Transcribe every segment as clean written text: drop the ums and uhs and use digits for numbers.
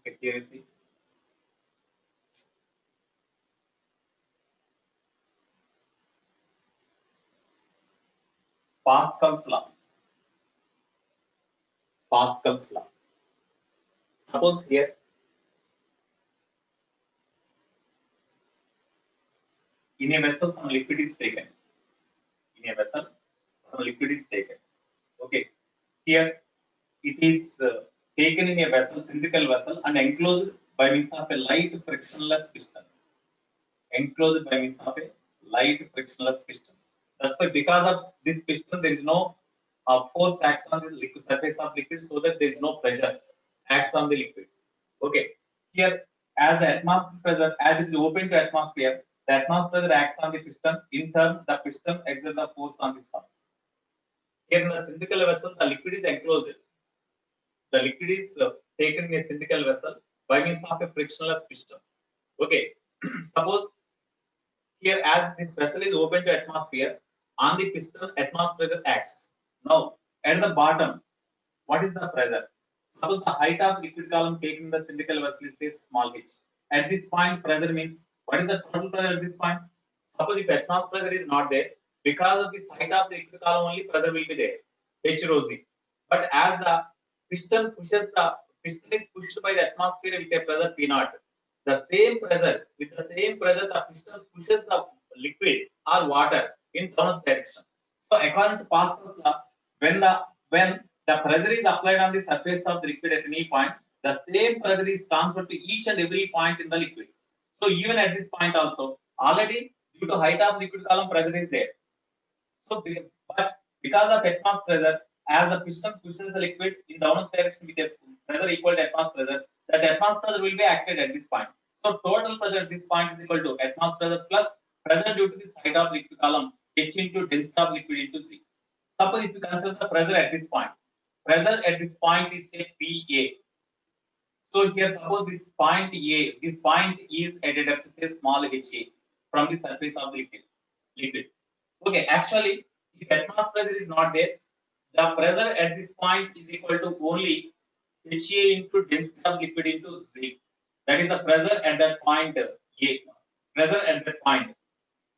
Okay, here you see Pascal's law. Pascal's law. Suppose here in a vessel some liquid is taken. In a vessel some liquid is taken. Okay, here it is taken in a vessel, cylindrical vessel, and enclosed by means of a light frictionless piston. Enclosed by means of a light frictionless piston. That's why because of this piston, there is no force acts on the liquid surface of liquid, so that there is no pressure acts on the liquid. Okay, here as the atmospheric pressure, as it is open to atmosphere, the atmosphere pressure acts on the piston. In turn, the piston exerts the force on the stomach. Here in the cylindrical vessel, the liquid is enclosed. The liquid is taken in a cylindrical vessel by means of a frictionless piston. Okay, suppose here as this vessel is open to atmosphere, on the piston atmosphere pressure acts. Now at the bottom, what is the pressure? Suppose the height of liquid column taken in the cylindrical vessel is say small h. At this point, pressure means what is the total pressure at this point? Suppose if atmosphere pressure is not there, because of this height of the liquid column only pressure will be there, h rho z. But as the piston is pushed by the atmosphere with a pressure P naught. The same pressure, with the same pressure, the piston pushes the liquid or water in downward direction. So according to Pascal's law, when the pressure is applied on the surface of the liquid at any point, the same pressure is transferred to each and every point in the liquid. So even at this point also, already due to height of liquid column, pressure is there. So, but because of atmospheric pressure, as the piston pushes the liquid in downward direction with a pressure equal to atmospheric pressure, that atmospheric pressure will be acted at this point. So total pressure at this point is equal to atmospheric pressure plus pressure due to this height of liquid column h into density of liquid into c. Suppose if you consider the pressure at this point, pressure at this point is say PA. So here suppose this point A, this point is at a depth say small ha from the surface of the liquid. Okay, actually, if atmospheric pressure is not there, the pressure at this point is equal to only HA into density of liquid into Z. That is the pressure at that point A. Pressure at that point.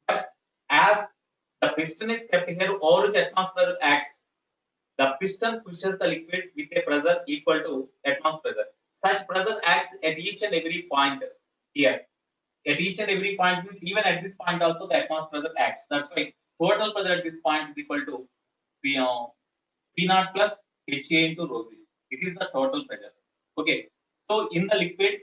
But as the piston is kept here over which atmospheric pressure acts, the piston pushes the liquid with a pressure equal to atmospheric pressure. Such pressure acts at each and every point here. At each and every point means even at this point also the atmospheric pressure acts. That's why total pressure at this point is equal to P, P naught plus HA into rho z. It is the total pressure. Okay. So in the liquid,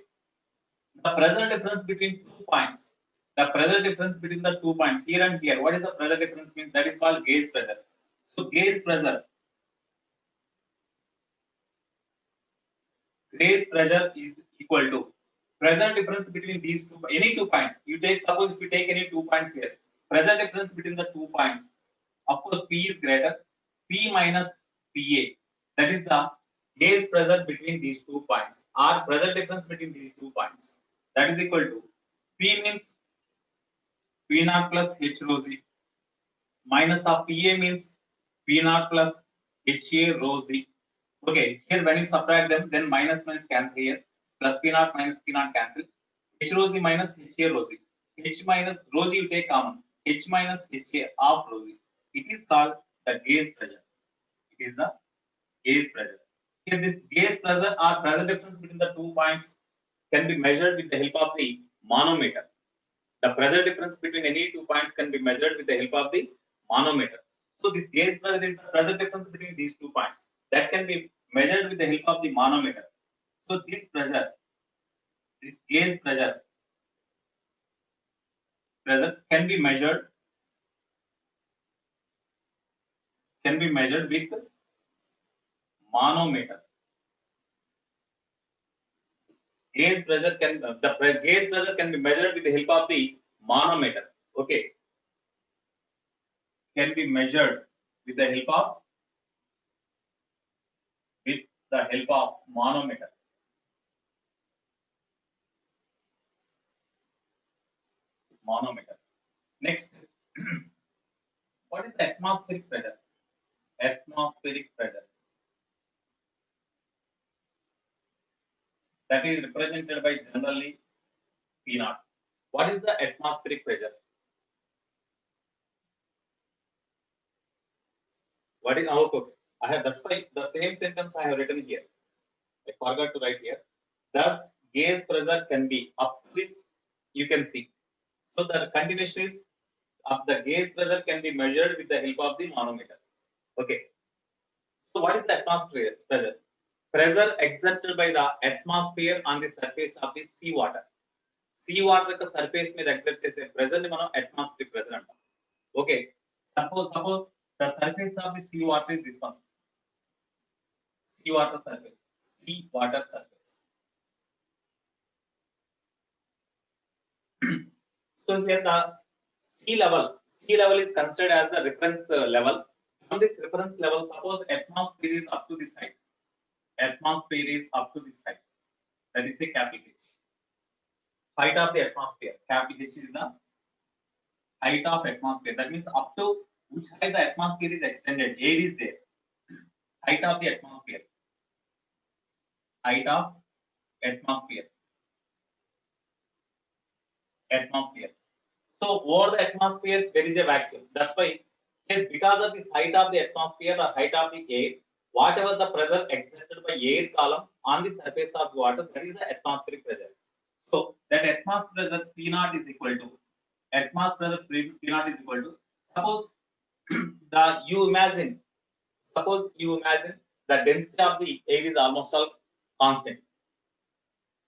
the pressure difference between 2 points, the pressure difference between the 2 points here and here, what is the pressure difference means? That is called gauge pressure. So gauge pressure is equal to pressure difference between these any 2 points. You take suppose if you take any 2 points here, pressure difference between the 2 points. Of course, P is greater. P minus PA. That is the gauge pressure between these 2 points, or pressure difference between these 2 points. That is equal to P means P naught plus H rho z minus of PA means P naught plus HA rho z. Okay, here when you subtract them, then minus cancel here. Plus P naught minus P naught cancel. H rho z minus HA rho z. H minus rho z you take common. H minus HA of rho z. It is called the gauge pressure. It is the gauge pressure. Here this gauge pressure or pressure difference between the 2 points can be measured with the help of the manometer. The pressure difference between any 2 points can be measured with the help of the manometer. So this gauge pressure is the pressure difference between these 2 points that can be measured with the help of the manometer. So this gauge pressure can be measured with manometer. Gauge pressure can be measured with the help of the manometer. Okay, can be measured with the help of manometer. Next, what is the atmospheric pressure? Atmospheric pressure. that is represented by generally P naught. What is the atmospheric pressure? What is okay? I have, that's why the same sentence I have written here. I forgot to write here. Thus, gauge pressure can be up to this. You can see. So the continuation is of the gauge pressure can be measured with the help of the manometer. Okay. So what is the atmospheric pressure? Pressure exerted by the atmosphere on the surface of the sea water. Sea water ka surface మీద exert చేసే pressure ని మనం atmospheric pressure అంటాం. Okay. Suppose the surface of the sea water is this one. Sea water surface. Sea water surface. So here the sea level is considered as the reference level. From this reference level, suppose atmosphere is up to this height. Atmosphere is up to this height. That is the capital H. Height of the atmosphere. Capital H is the height of atmosphere. That means up to which height the atmosphere is extended. Air is there. Height of the atmosphere. Height of atmosphere. Atmosphere. So over the atmosphere there is a vacuum. That's why because of this height of the atmosphere or height of the air, whatever the pressure exerted by air column on the surface of water, that is the atmospheric pressure. So that atmospheric pressure P naught is equal to atmospheric pressure P naught is equal to, suppose you imagine the density of the air is almost all constant.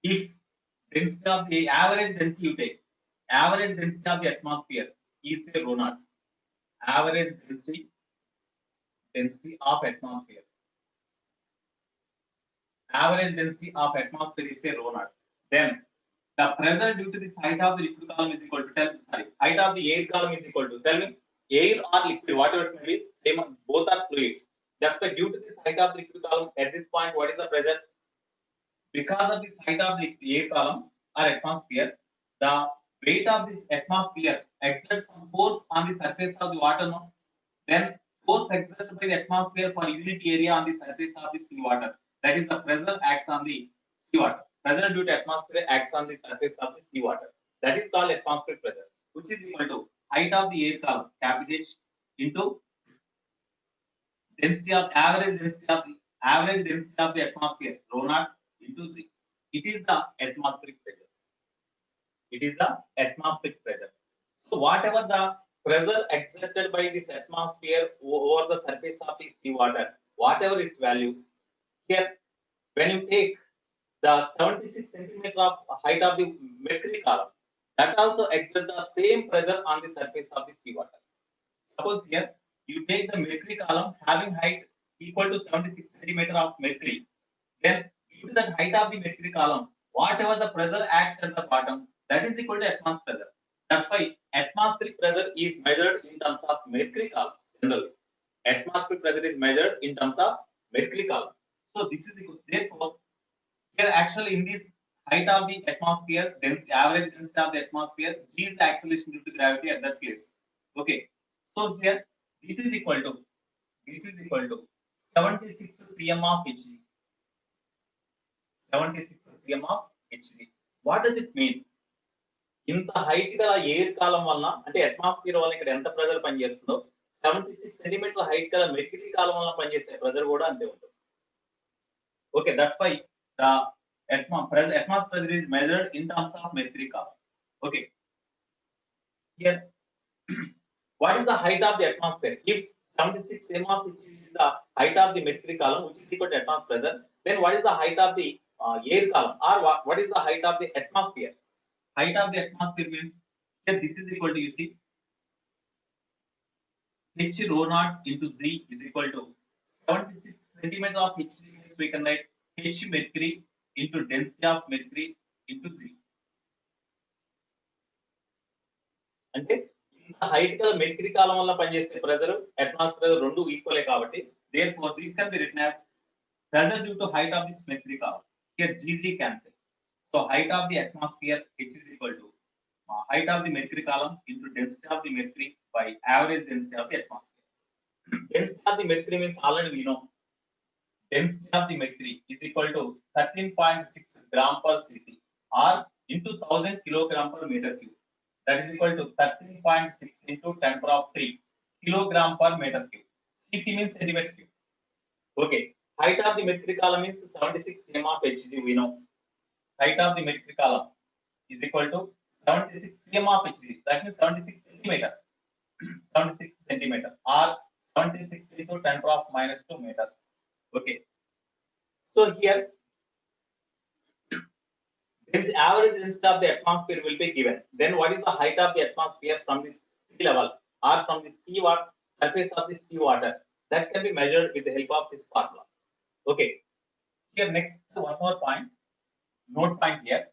If density of the average density you take, average density of the atmosphere is say rho naught. Average density of atmosphere. Average density of atmosphere is say rho naught. Then the pressure due to the height of the liquid column is equal to height of the air column is equal to, tell me, air or liquid, whatever it may be, same, both are fluids. That's why due to this height of the liquid column at this point, what is the pressure? Because of this height of the air column or atmosphere, the weight of this atmosphere exerts some force on the surface of the water. No? Then force exerted by the atmosphere per unit area on the surface of the sea water. That is the pressure acts on the sea water. Pressure due to atmosphere acts on the surface of the sea water. That is called atmospheric pressure, which is equal to height of the air column, capital H, into density of average density of the atmosphere, rho naught, into Z. It is the atmospheric pressure. It is the atmospheric pressure. So whatever the pressure exerted by this atmosphere over the surface of the sea water, whatever its value, here when you take the 76 centimeter of height of the mercury column, that also exerts the same pressure on the surface of the sea water. Suppose here you take the mercury column having height equal to 76 centimeter of mercury, then due to the height of the mercury column, whatever the pressure acts at the bottom, that is equal to atmospheric pressure. That's why atmospheric pressure is measured in terms of mercury column. Generally, atmospheric pressure is measured in terms of mercury column. So this is equal. Therefore, here actually in this height of the atmosphere, average density of the atmosphere, G is the acceleration due to gravity at that place. Okay. So here this is equal to 76 cm of Hg. 76 cm of Hg. What does it mean? ఇంత height గల air column వలన, అంటే atmosphere వల్ల ఇక్కడ ఎంత pressure పనిచేస్తుందో 76 centimetre height గల mercury column వల్ల పనిచేసే ప్రెజర్ కూడా అంతే ఉంటుంది. Okay, that's why the atmosphere pressure is measured in terms of mercury column. Okay, here what is the height of the atmosphere? If 76 cm of which is the height of the mercury column, which is equal to atmospheric pressure, then what is the height of the air column, or what is the height of the atmosphere? Height of the atmosphere means here this is equal to, you see, H rho naught into Z is equal to 76 centimeter of Hg means we can write H mercury into density of mercury into Z. అంటే ఇంత height గల mercury column వల్ల పనిచేసే pressure atmosphere pressure రెండు ఈక్వలే కాబట్టి therefore this can be written as pressure due to height of this mercury column. Here Gg cancel. So height of the atmosphere H is equal to height of the mercury column into density of the mercury by average density of the atmosphere. Density of the mercury means already we know. Density of the mercury is equal to 13.6 gram per cc or into 1000 kilogram per meter cube. That is equal to 13.6 into 10 power of 3 kilogram per meter cube. cc means centimeter cube. Okay. Height of the metric column is 76 cm of Hg. We know. Height of the metric column is equal to 76 cm of Hg. That means 76 centimeter. 76 centimeter or 76 into 10 power of minus 2 meter. Okay. So here, this average density of the atmosphere will be given. Then what is the height of the atmosphere from the sea level or from the sea water, surface of the sea water? That can be measured with the help of this formula. Okay. Here next one more point. Note point here.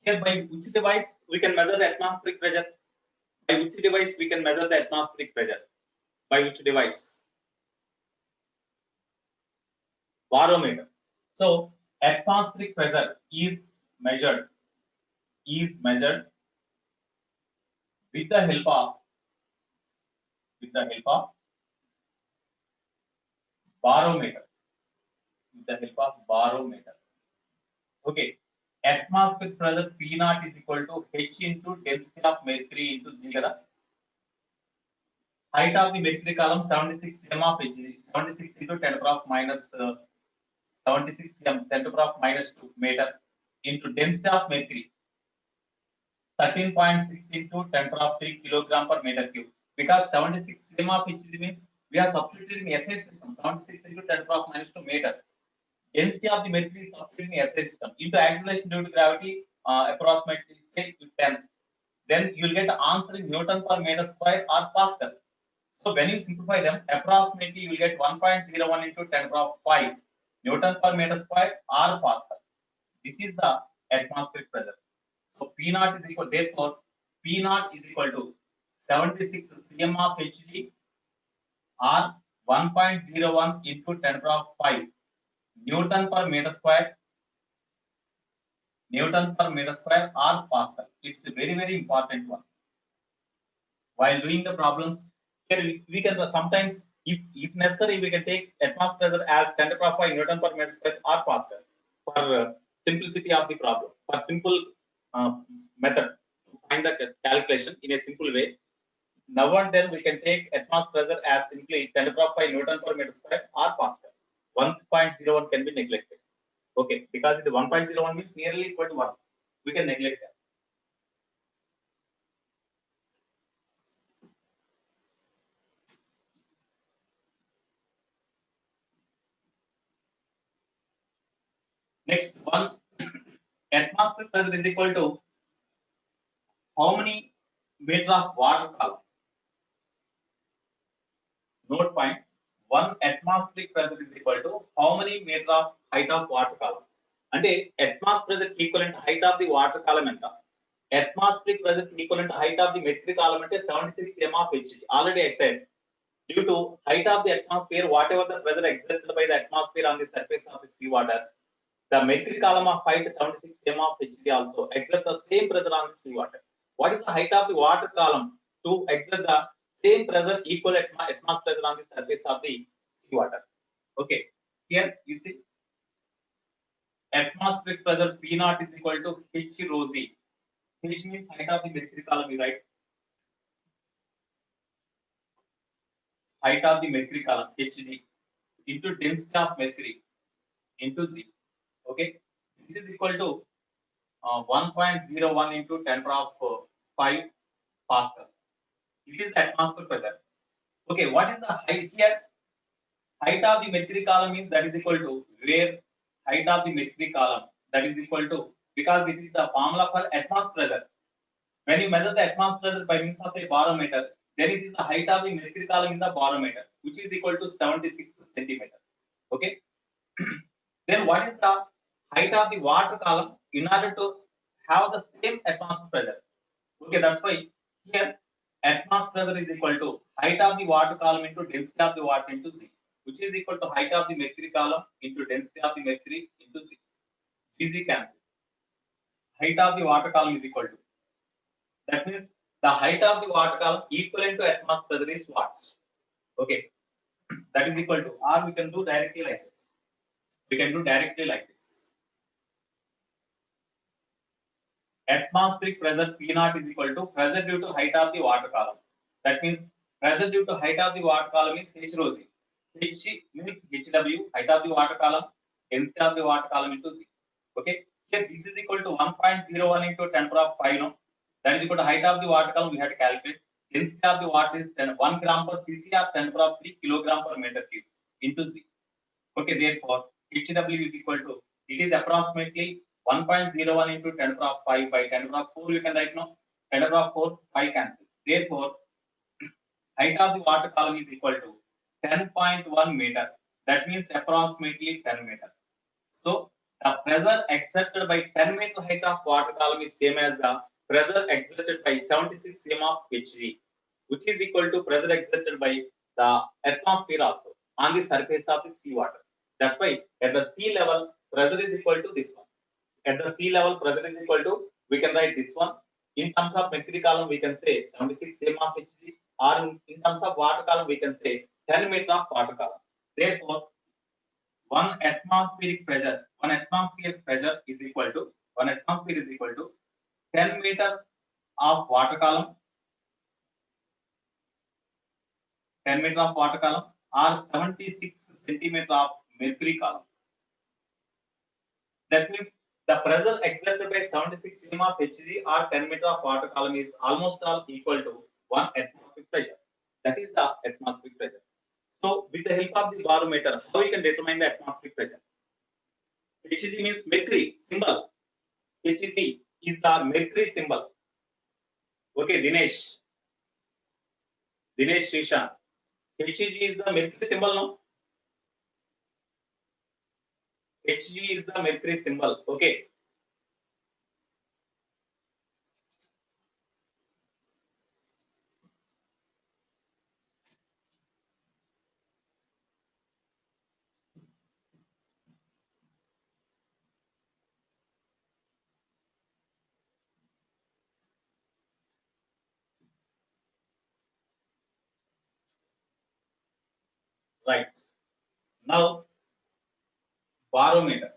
Here by which device we can measure the atmospheric pressure? By which device we can measure the atmospheric pressure? By which device? Barometer. So atmospheric pressure is measured with the help of barometer. With the help of barometer. Okay. Atmospheric pressure P naught is equal to H into density of mercury into Z. Height of the mercury column 76 cm of Hg. 76 into 10 to the power of minus 76 cm 10 to the power of minus 2 meter into density of mercury 13.6 into 10 to the power of 3 kilogram per meter cube. Because 76 cm of Hg means we are substituting in SI system. 76 into 10 to the power of minus 2 meter. Density of the mercury is substituting in SI system into acceleration due to gravity approximately say 10. Then you will get the answer in Newton per meter square or Pascal. So when you simplify them, approximately you will get 1.01 into 10 to the power of 5 Newton per meter square or Pascal. This is the atmospheric pressure. So P naught is equal, therefore P naught is equal to 76 cm of Hg or 1.01 into 10 to the power of 5 Newton per meter square or Pascal. It's a very, very important one. While doing the problems, here we can sometimes, if necessary, we can take atmospheric pressure as 10 to the power of 5 Newton per meter square or Pascal for simplicity of the problem, for simple method to find the calculation in a simple way. Now and then we can take atmospheric pressure as simply 10 to the power of 5 Newton per meter square or Pascal. 1.01 can be neglected. Okay, because the 1.01 means nearly equal to 1. We can neglect that. Next one, atmospheric pressure is equal to how many meter of water column? Note point, one atmospheric pressure is equal to how many meter of height of water column? And atmospheric pressure equivalent height of the water column enta? Atmospheric pressure equivalent height of the metric column ante 76 cm of Hg. Already I said, due to height of the atmosphere, whatever the pressure exerted by the atmosphere on the surface of the sea water, the metric column of height 76 cm of Hg also exert the same pressure on the sea water. What is the height of the water column to exert the same pressure equal atmospheric pressure on the surface of the sea water? Okay, here you see atmospheric pressure P naught is equal to H rho Z. H means height of the metric column, right? Height of the metric column Hg into density of mercury into Z. Okay, this is equal to 1.01 into 10 to the power of 5 Pascal. It is the atmospheric pressure. Okay, what is the height here? Height of the metric column is that is equal to where height of the metric column that is equal to, because it is the formula for atmospheric pressure. When you measure the atmospheric pressure by means of a barometer, then it is the height of the metric column in the barometer, which is equal to 76 centimeter. Okay. Then what is the height of the water column in order to have the same atmospheric pressure? Okay, that's why here atmospheric pressure is equal to height of the water column into density of the water into Z, which is equal to height of the mercury column into density of the mercury into Z. Z cancel. Height of the water column is equal to. That means the height of the water column equivalent to atmospheric pressure is what? Okay, that is equal to, or we can do directly like this. We can do directly like this. atmospheric pressure P naught is equal to pressure due to height of the water column. That means pressure due to height of the water column is H rho Z. H means HW, height of the water column, density of the water column into Z. Okay, here this is equal to 1.01 into 10 power of 5. No, that is equal to height of the water column. We have to calculate. Density of the water is 1 gram per cc or 10 power of 3 kilogram per meter cube into Z. Okay, therefore HW is equal to, it is approximately 1.01 into 10 power of 5 by 10 power of 4. You can write now 10 power of 4, 5 cancel. Therefore, height of the water column is equal to 10.1 meter. That means approximately 10 meter. So the pressure exerted by 10 meter height of water column is same as the pressure exerted by 76 cm of Hg, which is equal to pressure exerted by the atmosphere also on the surface of the seawater. That's why at the sea level, pressure is equal to this one. At the sea level, pressure is equal to, we can write this one. In terms of mercury column, we can say 76 cm of Hg, or in terms of water column, we can say 10 meter of water column. Therefore, one atmospheric pressure is equal to 10 meter of water column, 10 meter of water column, or 76 centimeter of mercury column. That means the pressure exerted by 76 cm of Hg or 10 meter of water column is almost all equal to 1 atmospheric pressure. That is the atmospheric pressure. So, with the help of the barometer, how we can determine the atmospheric pressure? Hg means mercury symbol. Hg is the mercury symbol. Okay, Dinesh Srishan. Hg is the mercury symbol, no? Hg is the mercury symbol. Okay. Right. Now, barometer.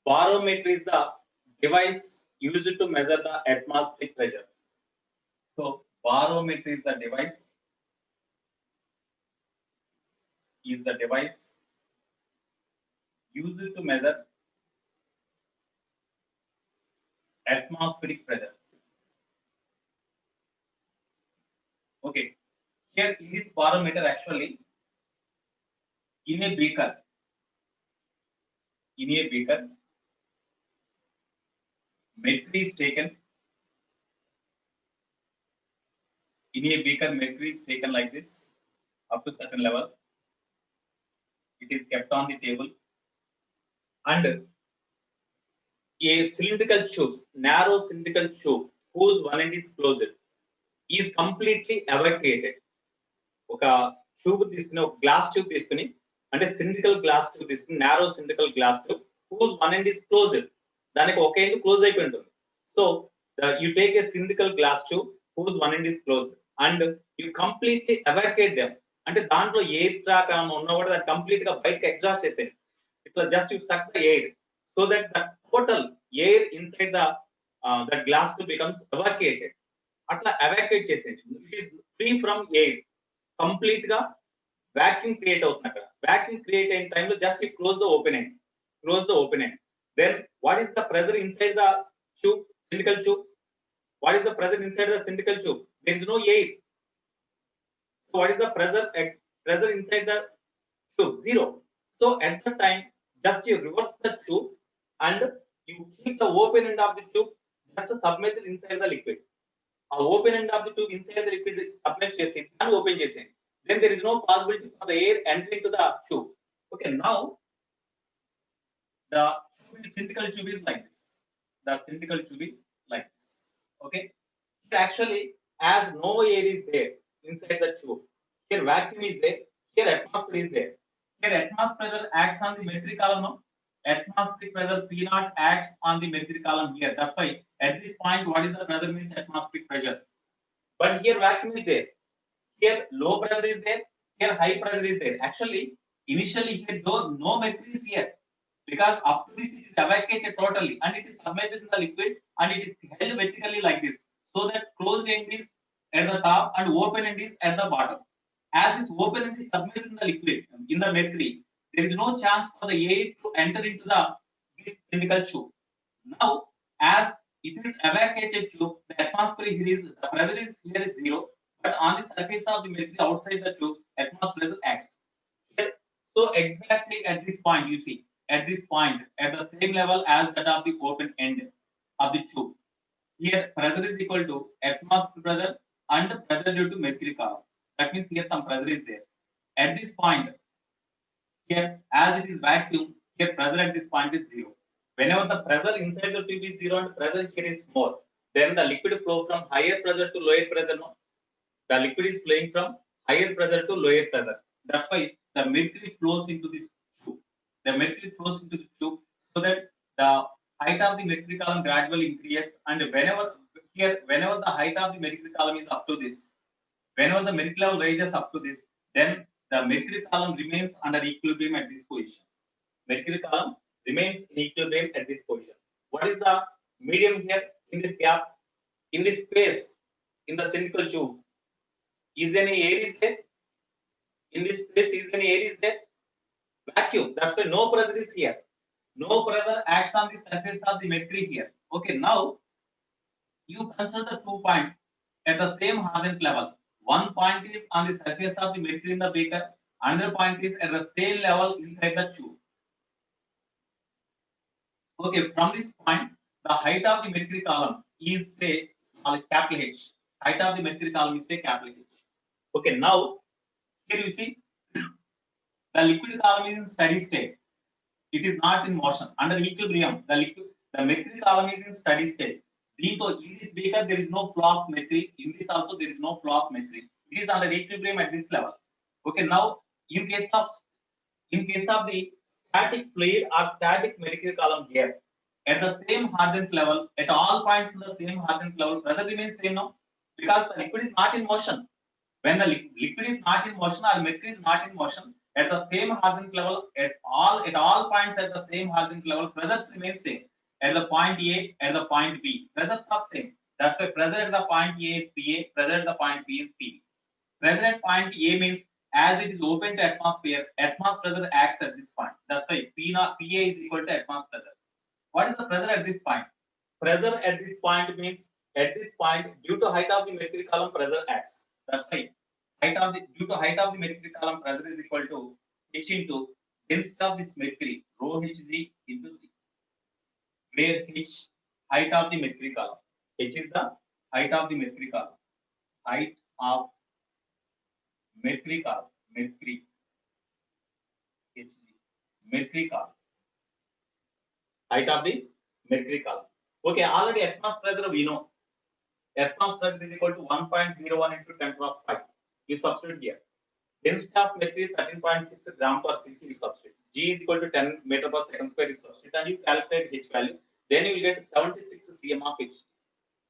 Barometer is the device used to measure the atmospheric pressure. So, barometer is the device used to measure atmospheric pressure. Okay. Here in this barometer, actually, in a beaker, mercury is taken. In a beaker, mercury is taken like this up to certain level. It is kept on the table, and a cylindrical tube, narrow cylindrical tube, whose one end is closed, is completely evacuated. ఒక tube తీసుకుని, ఒక glass tube తీసుకుని, అంటే cylindrical glass tube తీసుకుని, narrow cylindrical glass tube, whose one end is closed. దానికి ఒక end close అయిపోయి ఉంటుంది. So you take a cylindrical glass tube whose one end is closed and you completely evacuate them. అంటే దాంట్లో air track ఉన్నా కూడా దాన్ని కంప్లీట్ గా బయటకు ఎగ్జాస్ట్ చేసేది. ఇట్లా just you suck the air so that the total air inside the glass tube becomes evacuated. అట్లా evacuate చేసేది. It is free from air. Complete గా vacuum create అవుతుంది అక్కడ. Vacuum create అయిన టైంలో just you close the open end. Then what is the pressure inside the tube, cylindrical tube? What is the pressure inside the cylindrical tube? There is no air. So what is the pressure inside the tube? Zero. So at the time, just you reverse the tube and you keep the open end of the tube just submerged inside the liquid. A open end of the tube inside the liquid submerged chesi and open chesi. Then there is no possibility for the air entering to the tube. Okay, now the cylindrical tube is like this. Okay, here actually, as no air is there inside the tube, here vacuum is there, here atmosphere is there. Here atmospheric pressure acts on the mercury column. No? Atmospheric pressure P naught acts on the mercury column here. That's why at this point, what is the pressure means atmospheric pressure. But here vacuum is there. Here low pressure is there. Here high pressure is there. Actually, Initially here though no mercury is here, because up to this it is evacuated totally and it is submerged in the liquid and it is held vertically like this, so that closed end is at the top and open end is at the bottom. As this open end is submerged in the liquid, in the mercury, there is no chance for the air to enter into the this cylindrical tube. Now, as it is evacuated tube, the atmosphere here is, the pressure is here is zero, but on the surface of the mercury outside the tube, atmosphere pressure acts. Here, so exactly at this point, you see, at this point, at the same level as that of the open end of the tube, here pressure is equal to atmosphere pressure and pressure due to mercury column. That means here some pressure is there. At this point, here as it is vacuum, here pressure at this point is zero. Whenever the pressure inside the tube is zero and pressure here is more, then the liquid flow from higher pressure to lower pressure. No? The liquid is flowing from higher pressure to lower pressure. That's why the mercury flows into this tube. The mercury flows into the tube so that the height of the mercury column gradually increases, and whenever the height of the mercury column is up to this, whenever the mercury level rises up to this, then the mercury column remains under equilibrium at this position. Mercury column remains in equilibrium at this position. What is the medium here in this gap? In this space, in the cylindrical tube, is there any air is there? In this space, is there any air is there? Vacuum. That's why no pressure is here. No pressure acts on the surface of the mercury here. Okay, now you consider the 2 points at the same horizontal level. One point is on the surface of the mercury in the beaker. Another point is at the same level inside the tube. Okay, from this point, the height of the mercury column is say small capital H. Height of the mercury column is say capital H. Okay, now here you see the liquid column is in steady state. It is not in motion. Under equilibrium, the mercury column is in steady state. In this beaker, there is no flow of mercury. In this also, there is no flow of mercury. It is under equilibrium at this level. Okay, now in case of the static fluid or static mercury column here, at the same horizontal level, at all points in the same horizontal level, pressure remains same now, because the liquid is not in motion. When the liquid is not in motion or mercury is not in motion, at the same horizontal level, at all points at the same horizontal level, pressures remain same. At the point A, at the point B, pressures are same. That's why pressure at the point A is PA, pressure at the point B is PB. Pressure at point A means as it is open to atmosphere pressure acts at this point. That's why PA is equal to atmosphere pressure. What is the pressure at this point? Pressure at this point means at this point, due to height of the mercury column, pressure acts. That's why due to height of the mercury column, pressure is equal to H into density of this mercury, rho Hg into C, where H height of the mercury column. H is the height of the mercury column. Height of mercury column. Mercury Hg. Mercury column. Height of the mercury column. Okay, already atmosphere pressure we know. Atmosphere pressure is equal to 1.01 into 10 to the 5. You substitute here. Density of mercury is 13.6 gram per cc. You substitute. G is equal to 10 meter per second square. You substitute and you calculate H value. Then you will get 76 cm of H.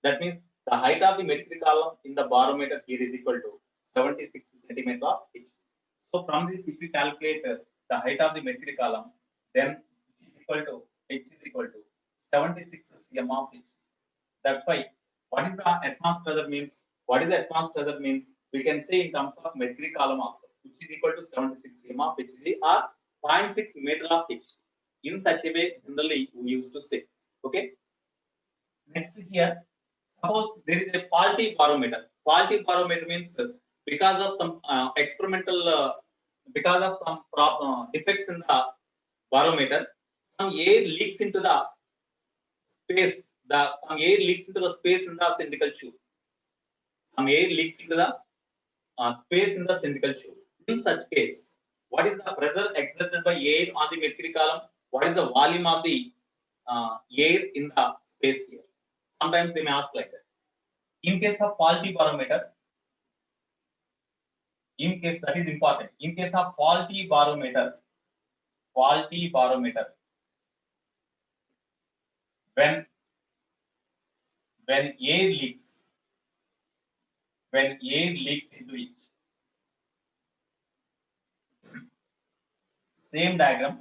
That means the height of the mercury column in the barometer here is equal to 76 centimeter of H. So from this, if we calculate the height of the mercury column, then H is equal to 76 cm of H. That's why what is the atmosphere pressure means? What is the atmosphere pressure means? We can say in terms of mercury column also, which is equal to 76 cm of Hg or 0.6 meter of H. In such a way, generally we used to say. Okay. Next here, suppose there is a faulty barometer. Faulty barometer means because of some experimental, because of some defects in the barometer, some air leaks into the space. Some air leaks into the space in the cylindrical tube. Some air leaks into the space in the cylindrical tube. In such case, what is the pressure exerted by air on the mercury column? What is the volume of the air in the space here? Sometimes they may ask like that. In case of faulty barometer, in case that is important. In case of faulty barometer, when air leaks into it, same diagram.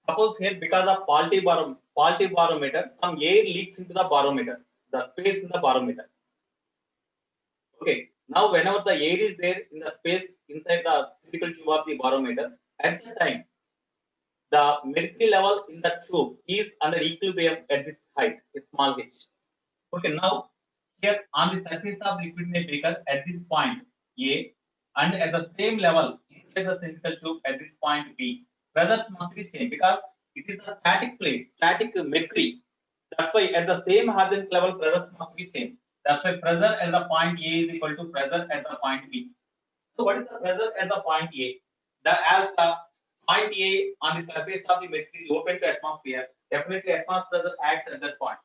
Suppose here because of faulty barometer, some air leaks into the barometer, the space in the barometer. Okay. Now, whenever the air is there in the space inside the spherical tube of the barometer, at the time, the mercury level in the tube is under equilibrium at this height, a small h. Okay. Now, here on the surface of liquid in a beaker at this point A, and at the same level inside the spherical tube at this point B, pressures must be same because it is a static plate, static mercury. That's why at the same horizontal level pressures must be same. That's why pressure at the point A is equal to pressure at the point B. So what is the pressure at the point A? As the point A on the surface of the mercury is open to atmosphere, definitely atmosphere pressure acts at that point.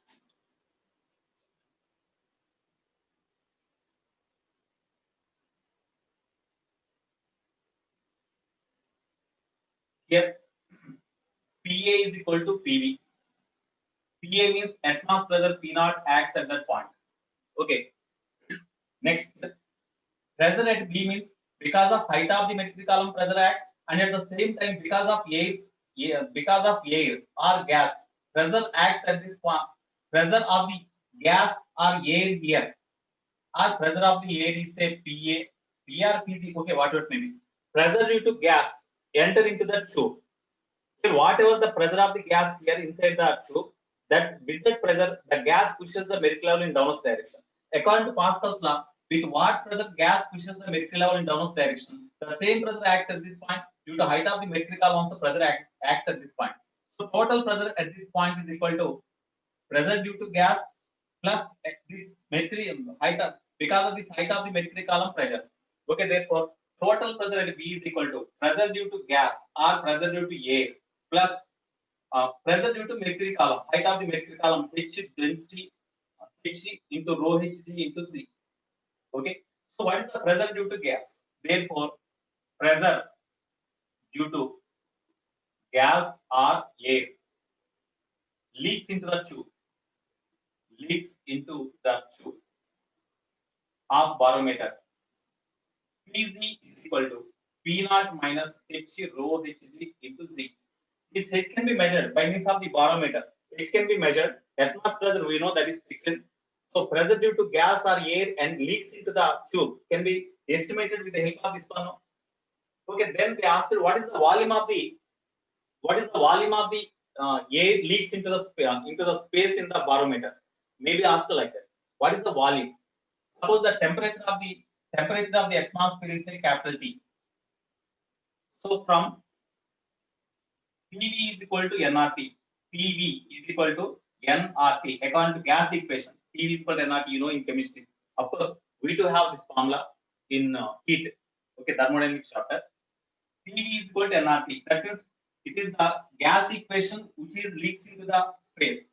Here PA is equal to PV. PA means atmosphere pressure P naught acts at that point. Okay. Next, pressure at B means because of height of the mercury column pressure acts, and at the same time because of air or gas pressure acts at this point. Pressure of the gas or air here, or pressure of the air is say PA, PR, PC. Okay, whatever it may be. Pressure due to gas enter into the tube. So whatever the pressure of the gas here inside the tube, that with that pressure, the gas pushes the mercury level in downwards direction. According to Pascal's law, with what pressure gas pushes the mercury level in downwards direction, the same pressure acts at this point. Due to height of the mercury column, the pressure acts at this point. So total pressure at this point is equal to pressure due to gas plus this mercury height of, because of this height of the mercury column pressure. Okay, therefore total pressure at B is equal to pressure due to gas or pressure due to air plus pressure due to mercury column, height of the mercury column, H density H into rho Hg into C. Okay. So what is the pressure due to gas? Therefore, pressure due to gas or air leaks into the tube. Leaks into the tube of barometer. Pg is equal to P naught minus H rho Hg into C. This H can be measured by means of the barometer. H can be measured. Atmosphere pressure we know that is fixed. So pressure due to gas or air and leaks into the tube can be estimated with the help of this one. Okay, then they asked what is the volume of the air leaks into the space in the barometer. Maybe ask like that. What is the volume? Suppose the temperature of the atmosphere is a capital T. So from PV is equal to nRT. PV is equal to nRT according to gas equation. PV is equal to nRT, you know, in chemistry. Of course, we do have this formula in heat. Okay, thermodynamics chapter. PV is equal to nRT. That means it is the gas equation which is leaks into the space.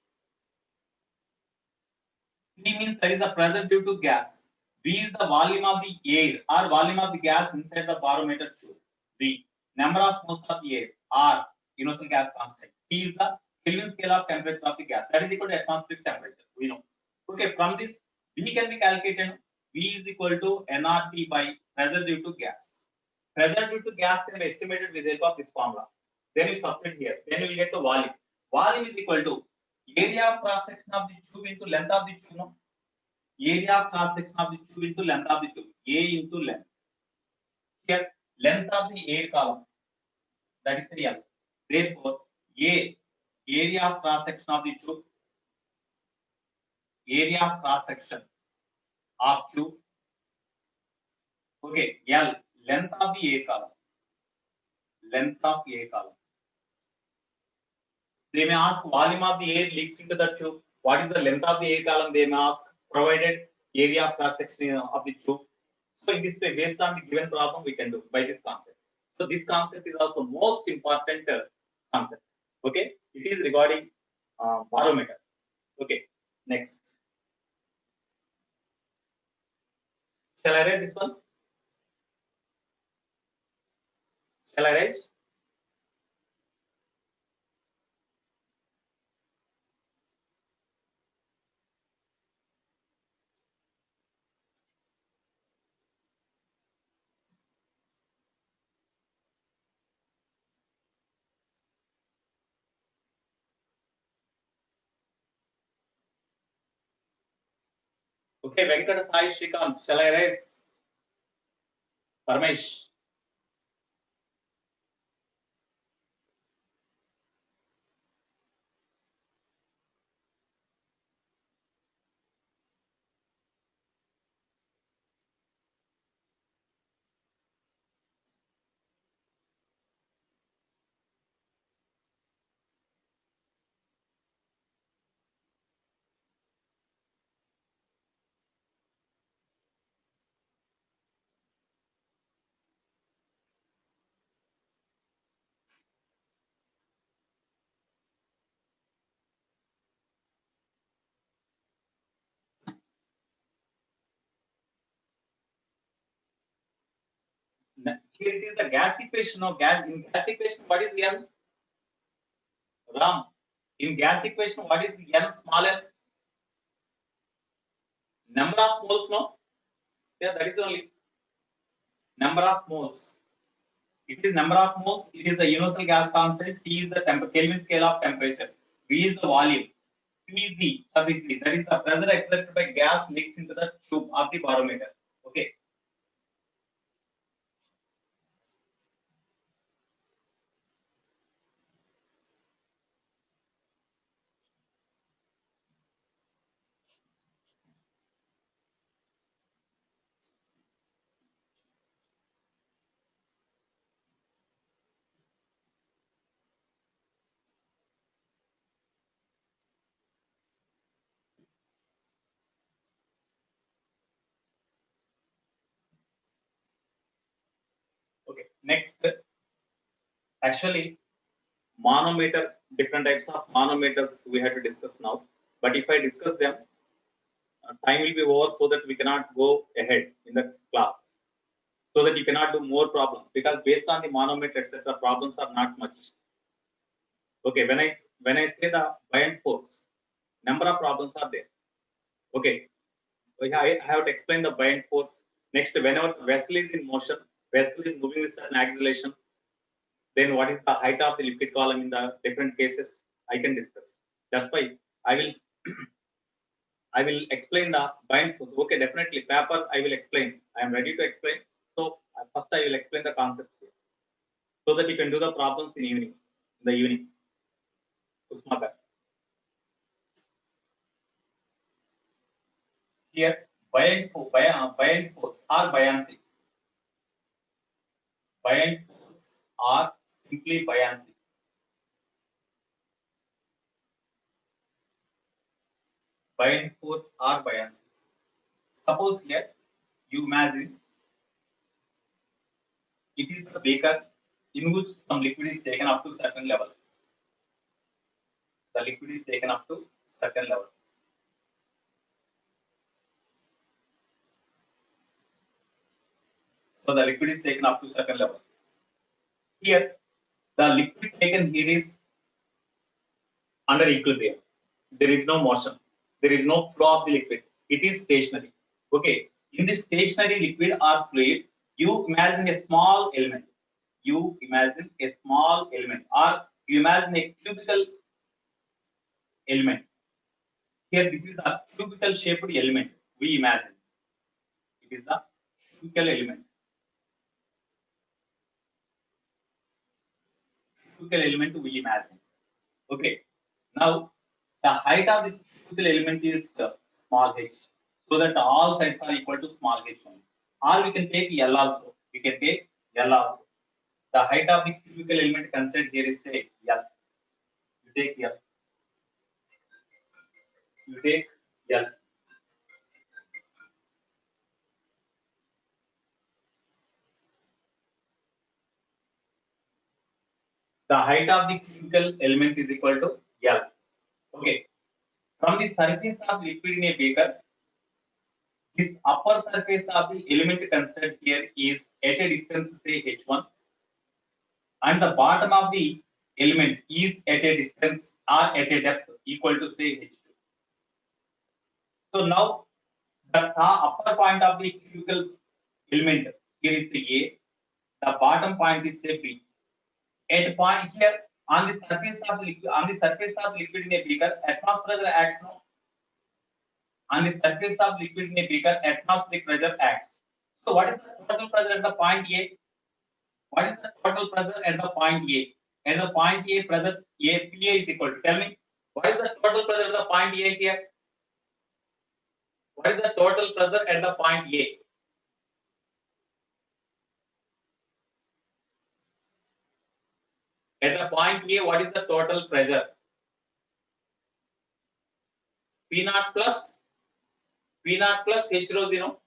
P means that is the pressure due to gas. V is the volume of the air or volume of the gas inside the barometer tube. V, number of moles of the air. R, universal gas constant. T is the Kelvin scale of temperature of the gas. That is equal to atmospheric temperature. We know. Okay, from this, V can be calculated. V is equal to nRT by pressure due to gas. Pressure due to gas can be estimated with the help of this formula. Then you substitute here. Then you will get the volume. Volume is equal to area of cross section of the tube into length of the tube. No? Area of cross section of the tube into length of the tube. A into length. Here, length of the air column. That is the L. Therefore, A, area of cross section of the tube. Area of cross section of tube. Okay, L, length of the air column. Length of air column. They may ask volume of the air leaks into the tube. What is the length of the air column? They may ask provided area of cross section of the tube. So in this way, based on the given problem, we can do by this concept. So this concept is also most important concept. Okay, it is regarding barometer. Okay, next. Shall I write this one? Shall I write? Okay, Venkat, Sai, Shrikant, shall I write? Parmesh. Here it is the gas equation of gas. In gas equation, what is N? Ram. In gas equation, what is N small n? Number of moles, no? Yeah, that is only number of moles. It is number of moles. It is the universal gas constant. T is the Kelvin scale of temperature. V is the volume. Pg, suffix Z, that is the pressure exerted by gas mixed into the tube of the barometer. Okay. Okay. Next, actually, manometer, different types of manometers we have to discuss now. But if I discuss them, time will be over so that we cannot go ahead in the class. So that you cannot do more problems because based on the manometer, etc., problems are not much. Okay, when I say the buoyant force, number of problems are there. Okay, I have to explain the buoyant force. Next, whenever the vessel is in motion, vessel is moving with certain acceleration, then what is the height of the liquid column in the different cases? I can discuss. That's why I will I will explain the buoyant force. Okay, definitely paper I will explain. I am ready to explain. So first I will explain the concepts here, so that you can do the problems in evening. In the evening. Usmaka. Here, buoyant force or buoyancy. Buoyant force or simply buoyancy. Buoyant force or buoyancy. Suppose here you imagine it is a beaker in which some liquid is taken up to certain level. The liquid is taken up to certain level. So the liquid is taken up to certain level. Here, the liquid taken here is under equilibrium. There is no motion. There is no flow of the liquid. It is stationary. Okay. In this stationary liquid or fluid, you imagine a small element. You imagine a small element, or you imagine a cubical element. Here, this is a cubical shaped element. We imagine it is a cubical element. Cubical element we imagine. Okay. Now, the height of this cubical element is small h, so that all sides are equal to small h only. Or we can take L also. We can take L also. The height of the cubical element considered here is say L. You take L. You take L. The height of the cubical element is equal to L. Okay. From the surface of liquid in a beaker, this upper surface of the element considered here is at a distance say h1, and the bottom of the element is at a distance or at a depth equal to say h2. So now the upper point of the cubical element here is say A, the bottom point is say B. At point here on the surface of the liquid in a beaker, atmospheric pressure acts now. On the surface of liquid in a beaker, atmospheric pressure acts. So what is the total pressure at the point A? What is the total pressure at the point A? At the point A, pressure A, PA is equal to, tell me, what is the total pressure at the point A here? What is the total pressure at the point A? At the point A, what is the total pressure? P naught plus H rho 0.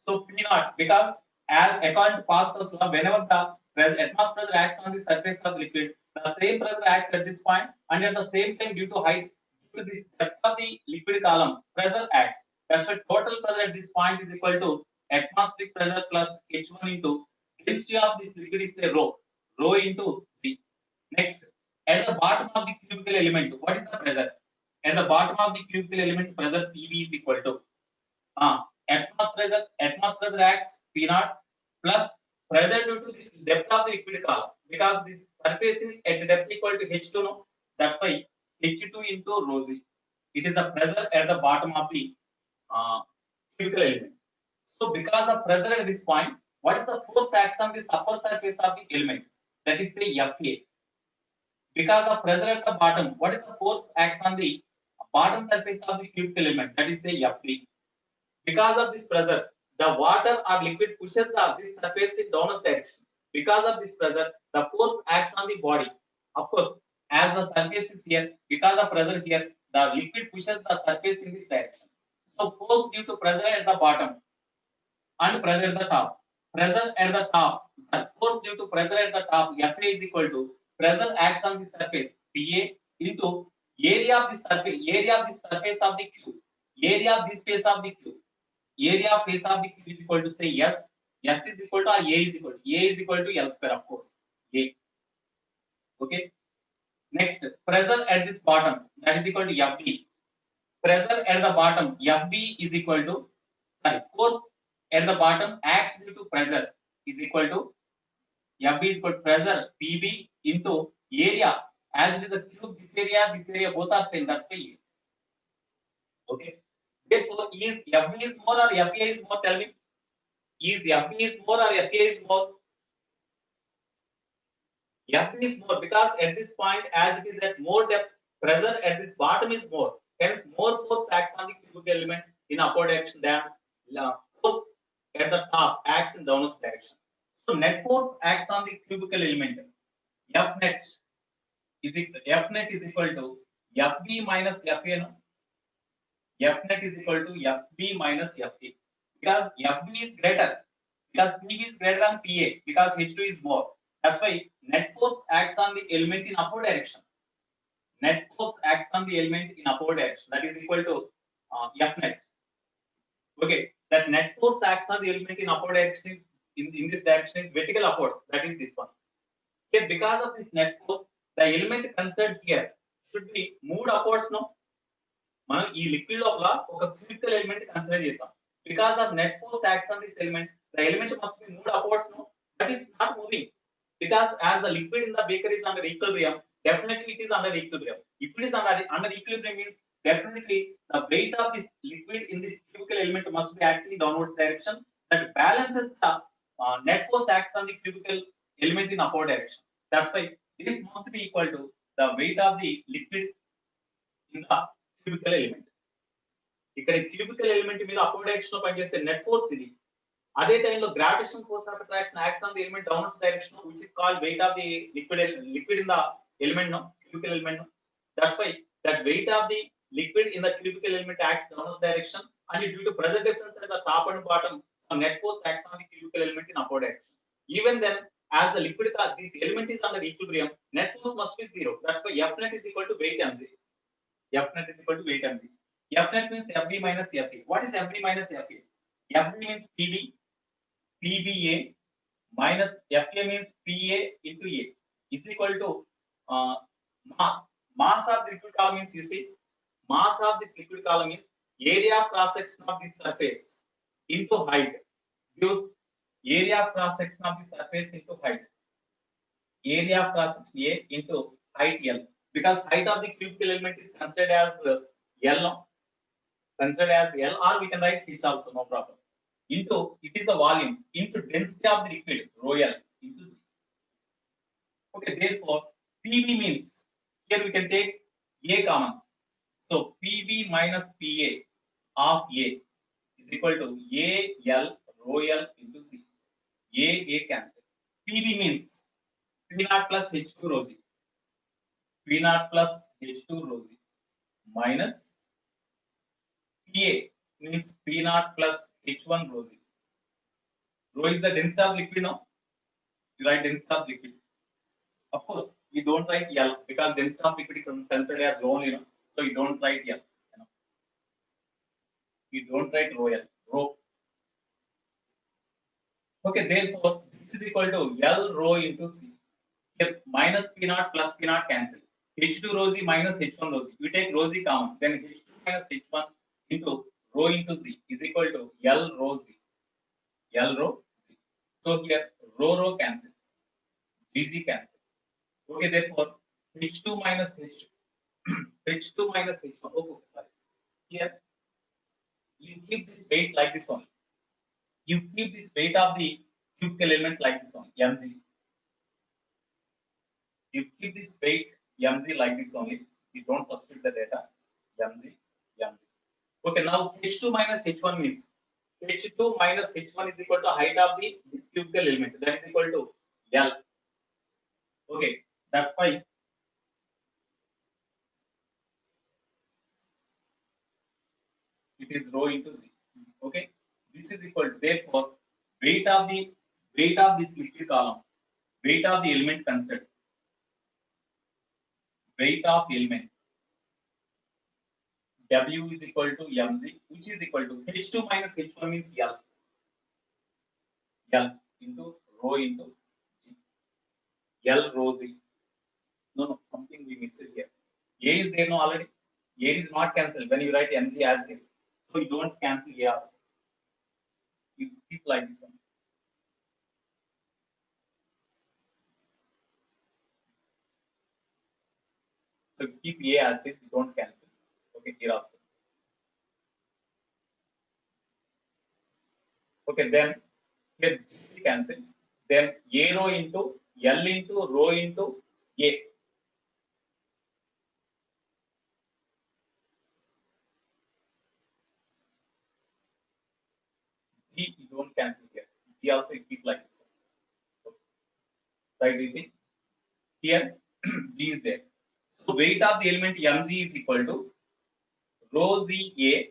So P naught, because as according to Pascal's law, whenever the atmosphere pressure acts on the surface of liquid, the same pressure acts at this point, and at the same time, due to height, due to the depth of the liquid column, pressure acts. That's why total pressure at this point is equal to atmospheric pressure plus H1 into density of this liquid is a rho into C. Next, at the bottom of the cubical element, what is the pressure? At the bottom of the cubical element, pressure PV is equal to atmosphere pressure acts P naught plus pressure due to this depth of the liquid column, because this surface is at depth equal to H2, no? That's why H2 into rho Z. It is the pressure at the bottom of the cubical element. So because of pressure at this point, what is the force acts on this upper surface of the element? That is say FA. Because of pressure at the bottom, what is the force acts on the bottom surface of the cubical element? That is say F3. Because of this pressure, the water or liquid pushes this surface in downward direction. Because of this pressure, the force acts on the body. Of course, as the surface is here, because of pressure here, the liquid pushes the surface in this direction. So force due to pressure at the bottom and pressure at the top. Pressure at the top, force due to pressure at the top, Fa is equal to pressure acts on the surface, Pa into area of the surface of the cube, area of this face of the cube. Area of face of the cube is equal to say S. S is equal to or A is equal to L square, of course. A. Okay. Next, pressure at this bottom, that is equal to Fb. Pressure at the bottom, Fb is equal to, force at the bottom acts due to pressure is equal to Fb is equal to pressure Pb into area. As it is the cube, this area both are same. That's why A. Okay. Therefore, is Fb is more or Fa is more? Tell me. Is Fb is more or Fa is more? Fb is more, because at this point, as it is at more depth, pressure at this bottom is more. Hence, more force acts on the cubical element in upward direction than force at the top acts in downward direction. So net force acts on the cubical element. F net is equal to Fb minus Fa. No? F net is equal to Fb minus Fa, because Fb is greater, because Pb is greater than Pa, because H2 is more. That's why net force acts on the element in upward direction. Net force acts on the element in upward direction. That is equal to F net. Okay, that net force acts on the element in upward direction is in this direction is vertical upwards. That is this one. Okay, because of this net force, the element considered here should be moved upwards. No, మనం ఈ liquid లోపల ఒక cubical element consider చేస్తాం. Because of net force acts on this element, the element must be moved upwards, no, but it's not moving, because as the liquid in the beaker is under equilibrium, definitely it is under equilibrium. If it is under equilibrium, means definitely the weight of this liquid in this cubical element must be acting downwards direction, that balances the net force acts on the cubical element in upward direction. That's why this must be equal to the weight of the liquid in the cubical element. ఇక్కడ cubical element మీద upward direction లో పనిచేసే net force ఇది. అదే టైంలో gravitational force of attraction acts on the element downward direction, which is called weight of the liquid in the element, no, cubical element, no. That's why that weight of the liquid in the cubical element acts downwards direction, and due to pressure difference at the top and bottom, some net force acts on the cubical element in upward direction. Even then, as the liquid, this element is under equilibrium, net force must be zero. That's why F net is equal to weight mg. F net is equal to weight mg. F net means Fb minus Fa. What is Fb minus Fa? FB means PB, PBA minus FA means PA into A is equal to mass. Mass of the liquid column means, you see, mass of this liquid column is area of cross section of this surface into height gives area of cross section of the surface into height. Area of cross section A into height L, because height of the cubical element is considered as L, no? Considered as L, or we can write H also, no problem. Into, it is the volume, into density of the liquid, rho L into Z. Okay, therefore PB means, here we can take A common. So PB minus PA of A is equal to AL rho L into Z. A cancel. PB means P naught plus H2 rho Z. P naught plus H2 rho Z minus PA means P naught plus H1 rho Z. Rho is the density of liquid now. You write density of liquid. Of course, we don't write L because density of liquid is considered as rho only, so you don't write L. You don't write rho L. Rho. Okay, therefore this is equal to L rho into Z. Here minus P naught plus P naught cancel. H2 rho Z minus H1 rho Z. We take rho Z common. Then H2 minus H1 into rho into Z is equal to L rho Z. L rho Z. So here rho cancel. GZ cancel. Okay, therefore H2 minus H2. H2 minus H1. Okay, sorry. Here you keep this weight like this only. You keep this weight of the cubical element like this only, mg. You keep this weight mg like this only. You don't substitute the data, mg. Okay, now h2 minus h1 means h2 minus h1 is equal to height of the this cubical element, that is equal to L. Okay, that's why it is rho into Z. Okay, this is equal to, therefore weight of this liquid column, weight of the element considered, weight of element W is equal to mg, which is equal to h2 minus h1 means L into rho into G. L rho Z. No, something we missed here. A is there no already. A is not cancelled when you write mg as it is. So you don't cancel A also. You keep like this one. So keep A as it is, you don't cancel. Okay, here also. Okay, then here G cancel. Then A rho into L into rho into A. G you don't cancel here. G also you keep like this. Okay. Right, easy. Here G is there. So weight of the element mg is equal to rho ZA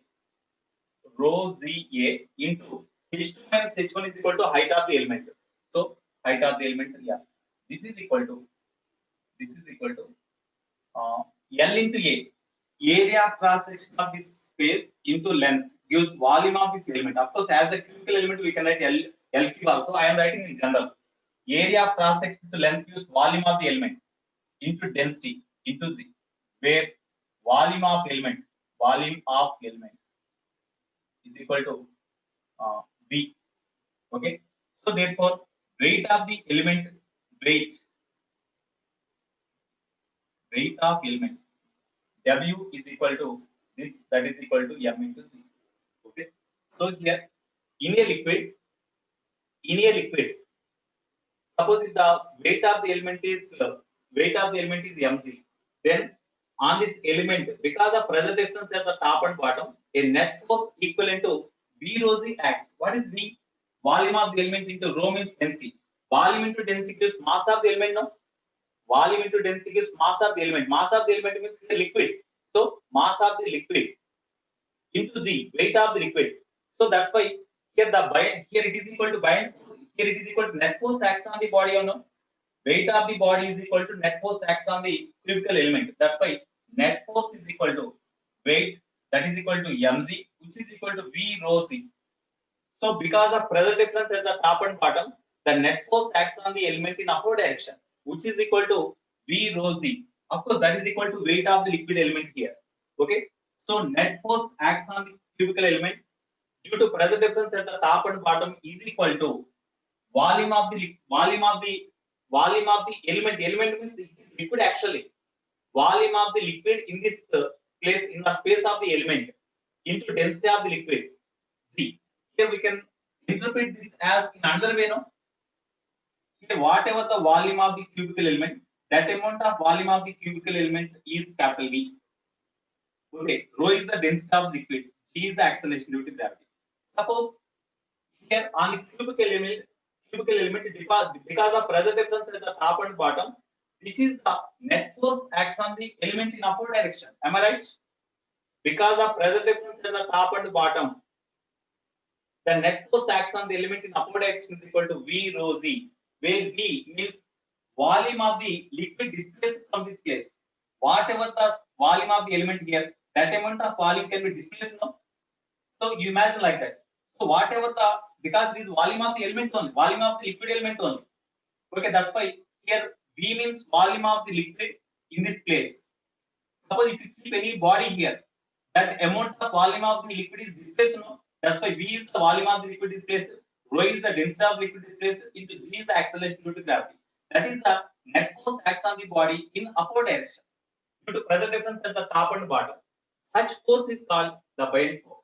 into h2 minus h1 is equal to height of the element. So height of the element, yeah, this is equal to L into A, area cross section of this space into length gives volume of this element. Of course, as the cubical element we can write LQ also. I am writing in general. Area of cross section to length gives volume of the element into density into Z, where volume of element is equal to V. Okay, so therefore weight of the element, weight of element W is equal to this, that is equal to M into Z. Okay, so here in a liquid, suppose if the weight of the element is mg, then on this element, because of pressure difference at the top and bottom, a net force equivalent to V rho Z acts. What is V? Volume of the element into rho means density. Volume into density gives mass of the element. No, volume into density gives mass of the element. Mass of the element means the liquid. So mass of the liquid into Z, weight of the liquid. So that's why here here it is equal to here it is equal to net force acts on the body or no. Weight of the body is equal to net force acts on the cubical element. That's why net force is equal to weight, that is equal to mg, which is equal to V rho Z. So because of pressure difference at the top and bottom, the net force acts on the element in upward direction, which is equal to V rho Z. Of course, that is equal to weight of the liquid element here. Okay. So net force acts on the cubical element due to pressure difference at the top and bottom is equal to volume of the element. Element means liquid actually. Volume of the liquid in this place in the space of the element into density of the liquid. See, here we can interpret this as in another way, no? Here, whatever the volume of the cubical element, that amount of volume of the cubical element is capital V. Okay, rho is the density of liquid, G is the acceleration due to gravity. Suppose here on the cubical element because of pressure difference at the top and bottom, this is the net force acts on the element in upward direction. Am I right? Because of pressure difference at the top and bottom, the net force acts on the element in upward direction is equal to V rho Z, where V means volume of the liquid displaced from this place. Whatever the volume of the element here, that amount of volume can be displaced now. So you imagine like that. So whatever the, because it is volume of the element only, volume of the liquid element only. Okay, that's why here V means volume of the liquid in this place. Suppose if you keep any body here, that amount of volume of the liquid is displaced now. That's why V is the volume of the liquid displaced, rho is the density of liquid displaced, into G is the acceleration due to gravity. That is the net force acts on the body in upward direction due to pressure difference at the top and bottom. Such force is called the buoyant force.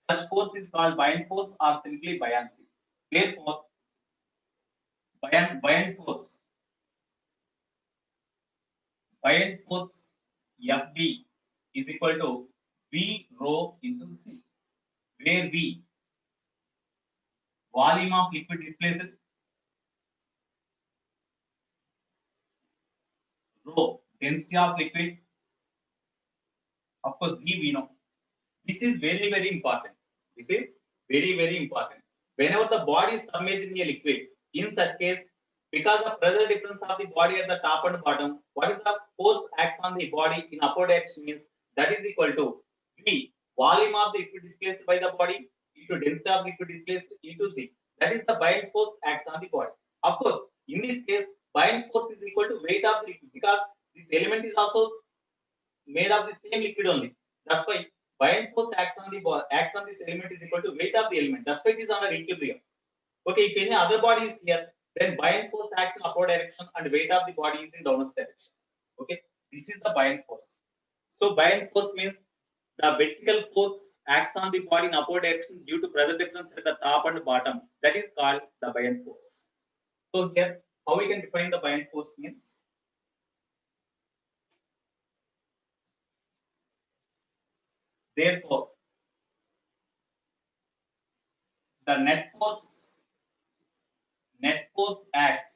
Such force is called buoyant force or simply buoyancy. Therefore, buoyant force FB is equal to V rho into C, where V volume of liquid displaced, rho density of liquid, of course G we know. This is very, very important. This is very, very important. Whenever the body is submerged in a liquid, in such case, because of pressure difference of the body at the top and bottom, what is the force acts on the body in upward direction means that is equal to V volume of the liquid displaced by the body into density of liquid displaced into C. That is the buoyant force acts on the body. Of course, in this case, buoyant force is equal to weight of the liquid because this element is also made of the same liquid only. That's why buoyant force acts on this element is equal to weight of the element. That's why it is under equilibrium. Okay, if any other body is here, then buoyant force acts in upward direction and weight of the body is in downward direction. Okay, this is the buoyant force. So buoyant force means the vertical force acts on the body in upward direction due to pressure difference at the top and bottom. That is called the buoyant force. So here, how we can define the buoyant force means therefore the net force acts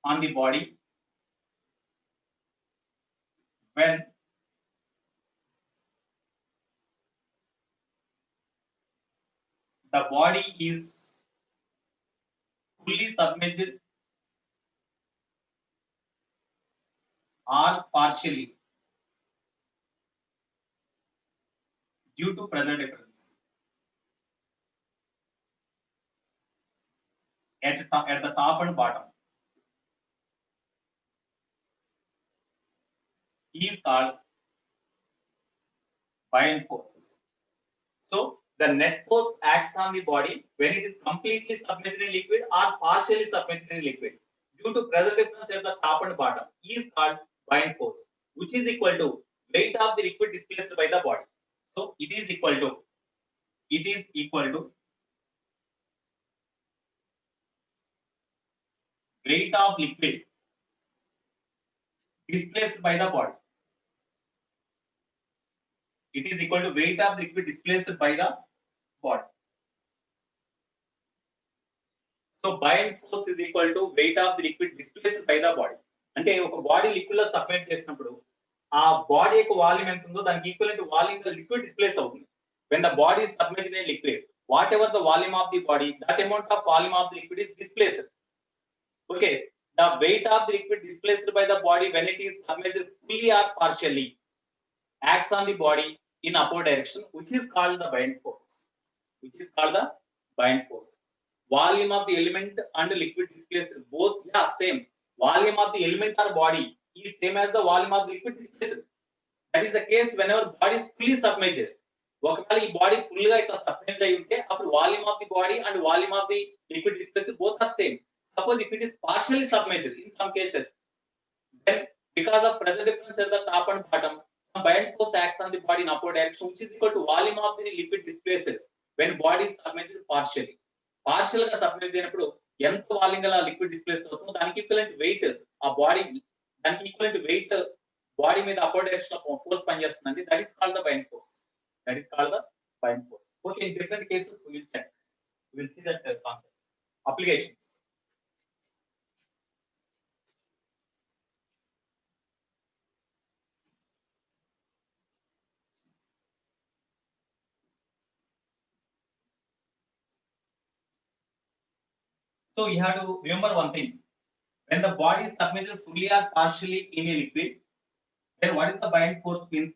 on the body when the body is fully submerged or partially due to pressure difference at the top and bottom is called buoyant force. So the net force acts on the body when it is completely submerged in liquid or partially submerged in liquid due to pressure difference at the top and bottom is called buoyant force, which is equal to weight of the liquid displaced by the body. So it is equal to weight of liquid displaced by the body. It is equal to weight of liquid displaced by the body. So buoyant force is equal to weight of the liquid displaced by the body. అంటే ఒక body liquid లో submerge చేసినప్పుడు ఆ body యొక్క volume ఎంత ఉందో దానికి equivalent volume liquid displays అవుతుంది. When the body is submerged in liquid, whatever the volume of the body, that amount of volume of the liquid is displaced. Okay, the weight of the liquid displaced by the body when it is submerged fully or partially acts on the body in upward direction, which is called the buoyant force. which is called the buoyant force. Volume of the element and liquid displaced, both, yeah, same. Volume of the element or body is same as the volume of the liquid displaced. That is the case whenever body is fully submerged. ఒకవేళ ఈ body full గా ఇట్లా submerge అయి ఉంటే అప్పుడు volume of the body and volume of the liquid displace both are same. Suppose if it is partially submerged in some cases, then because of pressure difference at the top and bottom, some buoyant force acts on the body in upward direction, which is equal to volume of the liquid displaced when body is submerged partially. Partial గా submerge అయినప్పుడు ఎంత volume గల liquid displace అవుతుందో దానికి equivalent weight ఆ body, దానికి equivalent weight body మీద upward direction లో ఫోర్స్ పనిచేస్తుందండి. That is called the buoyant force. That is called the buoyant force. Okay, in different cases we will check. We will see that concept. Applications. So you have to remember one thing. When the body is submerged fully or partially in a liquid, then what is the buoyant force means?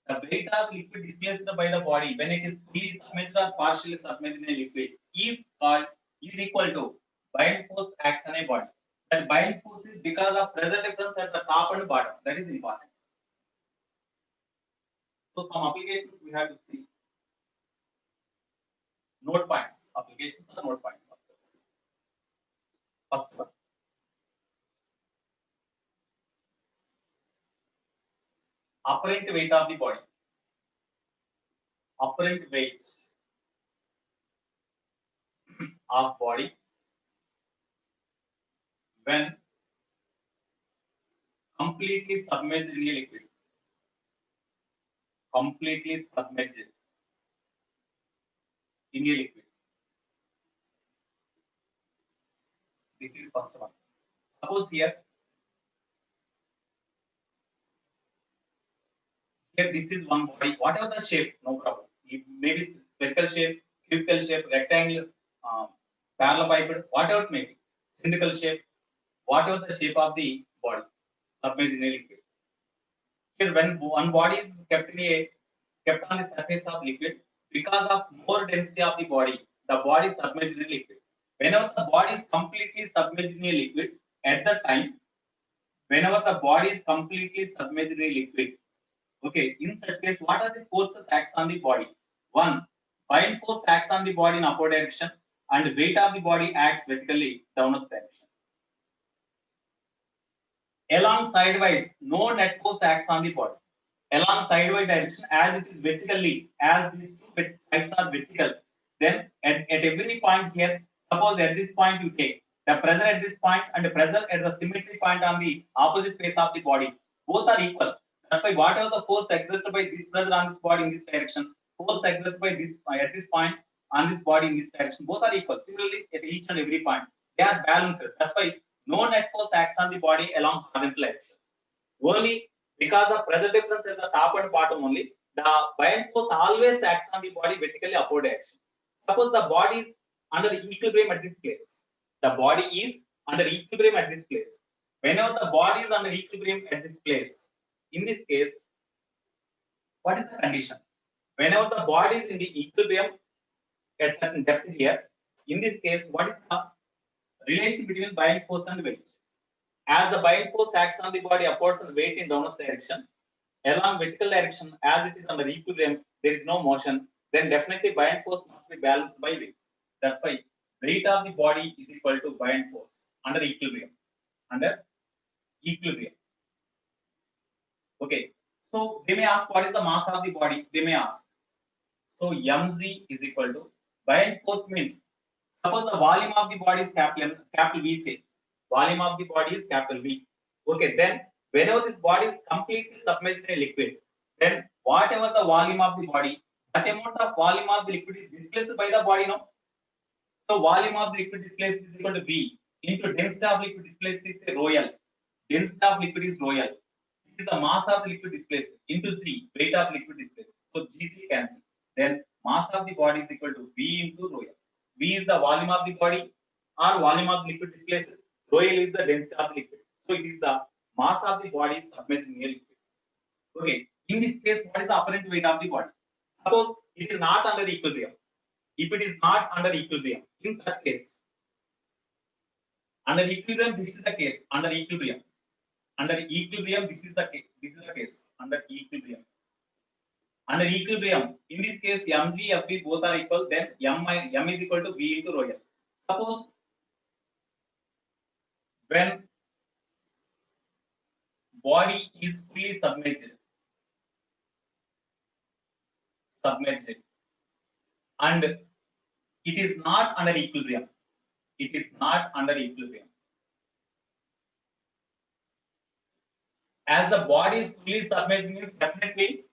The weight of liquid displaced by the body when it is fully submerged or partially submerged in a liquid is equal to buoyant force acts on a body. That buoyant force is because of pressure difference at the top and bottom. That is important. So some applications we have to see. Note points. Applications are note points of this. First one. Apparent weight of the body. Apparent weight of body when completely submerged in a liquid. Completely submerged in a liquid. This is first one. Suppose here this is one body, whatever the shape, no problem. It may be spherical shape, cubical shape, rectangle, parallelepiped, whatever it may be, cylindrical shape, whatever the shape of the body, submerged in a liquid. Here, when one body is kept on the surface of liquid, because of more density of the body is submerged in a liquid. Whenever the body is completely submerged in a liquid, at that time, whenever the body is completely submerged in a liquid, okay, in such case, what are the forces acts on the body? One, buoyant force acts on the body in upward direction, and weight of the body acts vertically downward direction. Along sidewise, no net force acts on the body. Along sidewise direction, as it is vertically, as these two sides are vertical, then at every point here, suppose at this point you take the pressure at this point and the pressure at the symmetry point on the opposite face of the body, both are equal. That's why whatever the force exerted by this pressure on this body in this direction, force exerted by this at this point on this body in this direction, both are equal. Similarly, at each and every point, they are balanced. That's why no net force acts on the body along horizontal direction. Only because of pressure difference at the top and bottom only, the buoyant force always acts on the body vertically upward direction. Suppose the body is under equilibrium at this place. The body is under equilibrium at this place. Whenever the body is under equilibrium at this place, in this case, what is the condition? Whenever the body is in the equilibrium at certain depth here, in this case, what is the relation between buoyant force and weight? As the buoyant force acts on the body upwards and weight in downward direction, along vertical direction, as it is under equilibrium, there is no motion, then definitely buoyant force must be balanced by weight. That's why weight of the body is equal to buoyant force under equilibrium. Under equilibrium. Okay. So they may ask what is the mass of the body? They may ask. So mg is equal to buoyant force means, suppose the volume of the body is capital V, say volume of the body is capital V. Okay, then whenever this body is completely submerged in a liquid, then whatever the volume of the body, that amount of volume of the liquid is displaced by the body now. So volume of the liquid displaced is equal to V into density of liquid displaced is rho L. Density of liquid is rho L. It is the mass of the liquid displaced into C, weight of liquid displaced. So Gc cancel. Then mass of the body is equal to V into rho L. V is the volume of the body or volume of the liquid displaced. Rho L is the density of the liquid. So it is the mass of the body submerged in a liquid. Okay. In this case, what is the apparent weight of the body? Suppose it is not under equilibrium. if it is not under equilibrium. In such case, under equilibrium, this is the case. Under equilibrium, this is the case. This is the case under equilibrium. Under equilibrium, in this case, mg, fb both are equal. Then m is equal to v into rho l. Suppose when body is fully submerged, and it is not under equilibrium. It is not under equilibrium. As the body is fully submerged means definitely,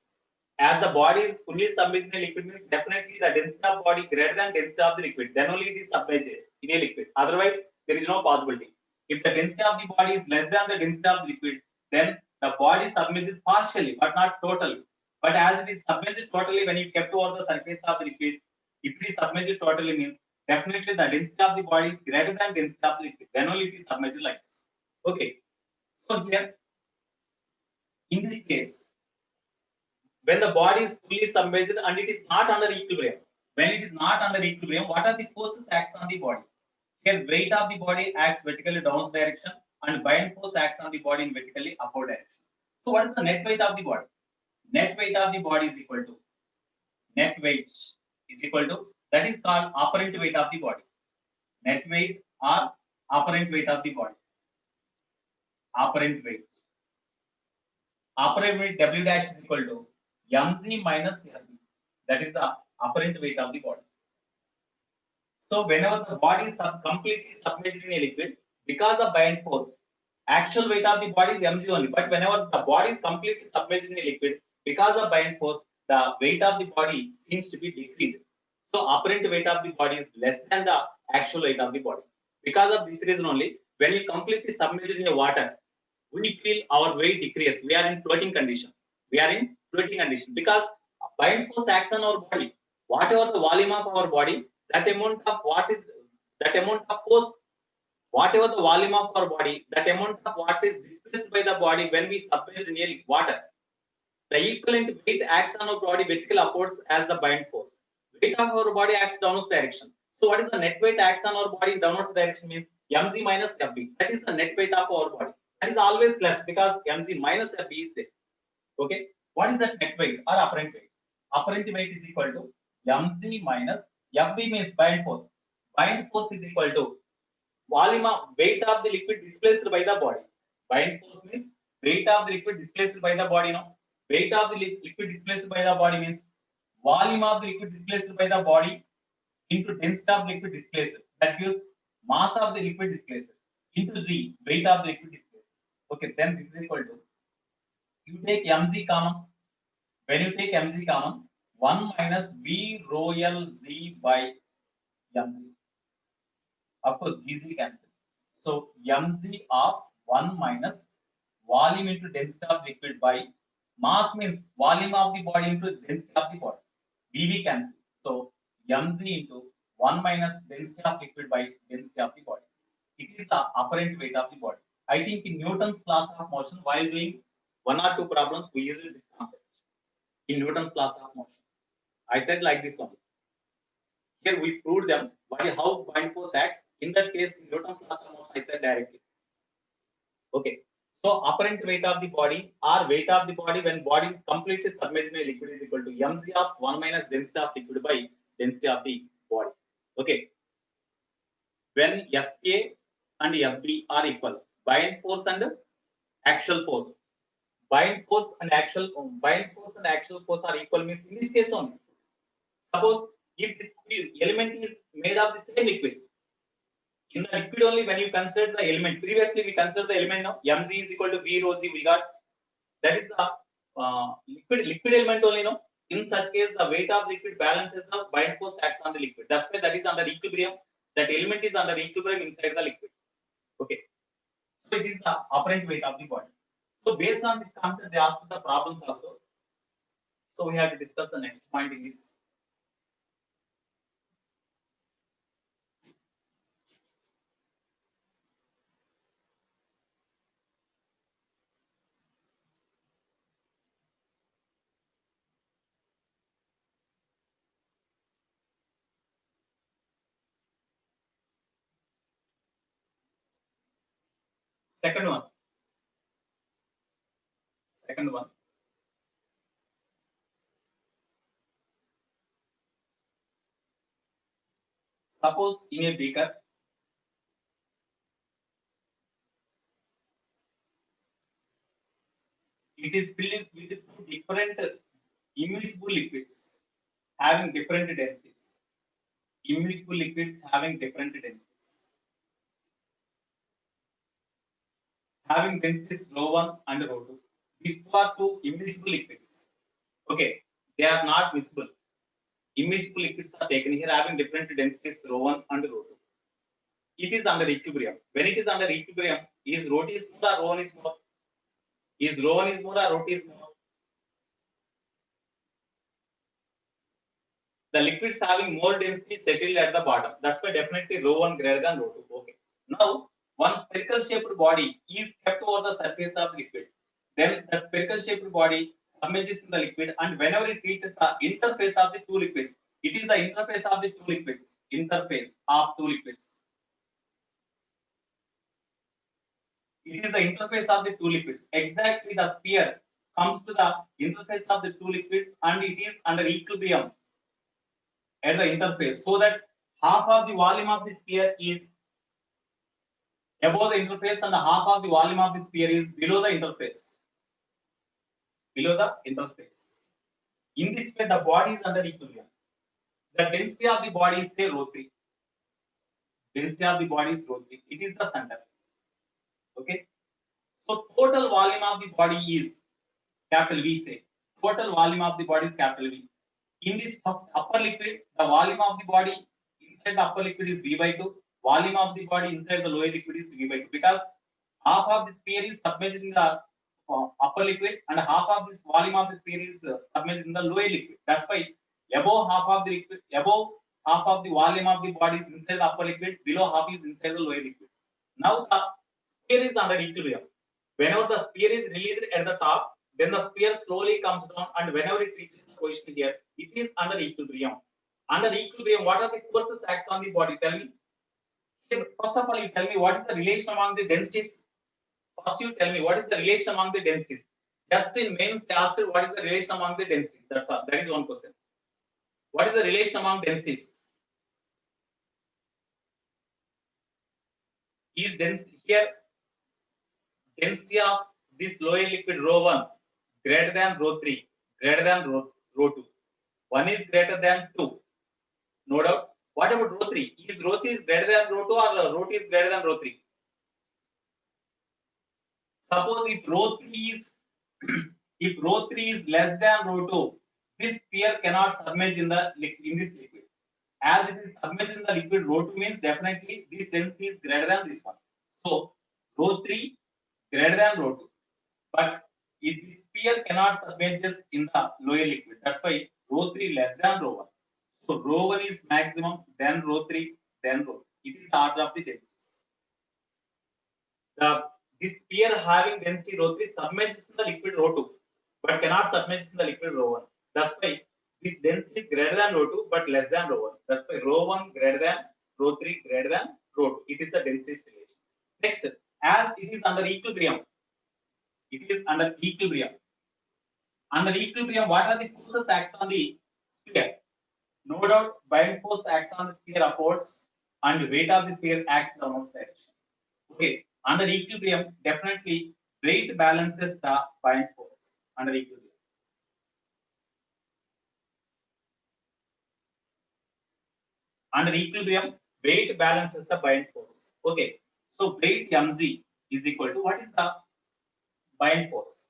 as the body is fully submerged in a liquid means definitely the density of body greater than density of the liquid. Then only it is submerged in a liquid. Otherwise, there is no possibility. If the density of the body is less than the density of the liquid, then the body is submerged partially, but not totally. But as it is submerged totally, when you kept over the surface of the liquid, if it is submerged totally means definitely the density of the body is greater than density of the liquid. Then only it is submerged like this. Okay. So here, in this case, when the body is fully submerged and it is not under equilibrium, when it is not under equilibrium, what are the forces acts on the body? Here, weight of the body acts vertically downward direction, and buoyant force acts on the body in vertically upward direction. So, what is the net weight of the body? Net weight of the body is equal to that is called apparent weight of the body. Net weight or apparent weight of the body. Apparent weight. Apparent weight W dash is equal to mg minus rb. That is the apparent weight of the body. So whenever the body is completely submerged in a liquid, because of buoyant force, actual weight of the body is mg only. But whenever the body is completely submerged in a liquid, because of buoyant force, the weight of the body seems to be decreased. So apparent weight of the body is less than the actual weight of the body. Because of this reason only, when we completely submerged in a water, we feel our weight decrease. We are in floating condition. Because buoyant force acts on our body. Whatever the volume of our body, that amount of force, whatever the volume of our body, that amount of what is displaced by the body when we submerge in water, the equivalent weight acts on our body vertical upwards as the buoyant force. Weight of our body acts downwards direction. So what is the net weight acts on our body in downwards direction means mg minus fb. That is the net weight of our body. That is always less because mg minus fb is there. Okay. What is that net weight or apparent weight? Apparent weight is equal to mg minus fb means buoyant force. Buoyant force is equal to volume of weight of the liquid displaced by the body. Buoyant force means weight of the liquid displaced by the body. Weight of the liquid displaced by the body means volume of the liquid displaced by the body into density of liquid displaced. That gives mass of the liquid displaced into z, weight of the liquid displaced. Okay, then this is equal to, you take mg common. When you take mg common, 1 minus v rho l z by mg. Of course, gz cancel. So mg of 1 minus volume into density of liquid by mass means volume of the body into density of the body. Vv cancel. So mg into 1 minus density of liquid by density of the body. It is the apparent weight of the body. I think in Newton's laws of motion, while doing one or two problems, we use this concept. In Newton's laws of motion, I said like this only. Here we proved them how buoyant force acts. In that case, in Newton's laws of motion, I said directly. Okay. So apparent weight of the body or weight of the body when body is completely submerged in a liquid is equal to mg of 1 minus density of liquid by density of the body. Okay. When Fa and Fb are equal, buoyant force and actual force. Buoyant force and actual force are equal means in this case only. Suppose if this element is made of the same liquid, in the liquid only when you consider the element, previously we considered the element now, mg is equal to v rho z, we got that is the liquid element only now. In such case, the weight of liquid balances the buoyant force acts on the liquid. That's why that is under equilibrium. That element is under equilibrium inside the liquid. Okay. So it is the apparent weight of the body. So based on this concept, they asked the problems also. So we have to discuss the next point in this. Second one. Second one. Suppose in a beaker, it is filled with two different immiscible liquids having different densities. Immiscible liquids having different densities. Having densities rho 1 and rho 2. These two are two immiscible liquids. Okay, they are not miscible. Immiscible liquids are taken here having different densities rho 1 and rho 2. It is under equilibrium. When it is under equilibrium, is rho t is more or rho 1 is more? Is rho 1 is more or rho t is more? The liquids having more density settled at the bottom. That's why definitely rho 1 greater than rho 2. Okay. Now, one spherical shaped body is kept over the surface of liquid. Then the spherical shaped body submerges in the liquid, and whenever it reaches the interface of the two liquids, it is the interface of the two liquids. Interface of two liquids. It is the interface of the two liquids. Exactly, the sphere comes to the interface of the two liquids, and it is under equilibrium at the interface, so that half of the volume of the sphere is above the interface and half of the volume of the sphere is below the interface. Below the interface. In this way, the body is under equilibrium. The density of the body is say rho 3. Density of the body is rho 3. It is the center. Okay. So total volume of the body is capital V, say. Total volume of the body is capital V. In this first upper liquid, the volume of the body inside the upper liquid is V by 2. Volume of the body inside the lower liquid is V by 2, because half of the sphere is submerged in the upper liquid and half of this volume of the sphere is submerged in the lower liquid. That's why above half of the liquid, above half of the volume of the body is inside the upper liquid, below half is inside the lower liquid. Now the sphere is under equilibrium. Whenever the sphere is released at the top, then the sphere slowly comes down, and whenever it reaches the position here, it is under equilibrium. Under equilibrium, what are the forces acts on the body? Tell me. First of all, you tell me what is the relation among the densities. First, you tell me what is the relation among the densities. Just in mains, they asked what is the relation among the densities. That's all. That is one question. What is the relation among densities? Is density here density of this lower liquid rho 1 greater than rho 3 greater than rho 2? 1 is greater than 2. No doubt. What about rho 3? Is rho 3 is greater than rho 2 or rho 2 is greater than rho 3? Suppose if rho 3 is if rho 3 is less than rho 2, this sphere cannot submerge in this liquid. As it is submerged in the liquid, rho 2 means definitely this density is greater than this one. So rho 3 greater than rho 2. But if the sphere cannot submerge in the lower liquid, that's why rho 3 less than rho 1. So rho 1 is maximum, then rho 3, then rho 2. It is the order of the densities. This sphere having density rho 3 submerges in the liquid rho 2, but cannot submerge in the liquid rho 1. That's why this density is greater than rho 2 but less than rho 1. That's why rho 1 greater than rho 3 greater than rho 2. It is the density relation. Next, as it is under equilibrium, it is under equilibrium. Under equilibrium, what are the forces acts on the sphere? No doubt, buoyant force acts on the sphere upwards, and weight of the sphere acts downwards direction. Okay, under equilibrium, definitely weight balances the buoyant force under equilibrium. Under equilibrium, weight balances the buoyant force. Okay, so weight mg is equal to what is the buoyant force?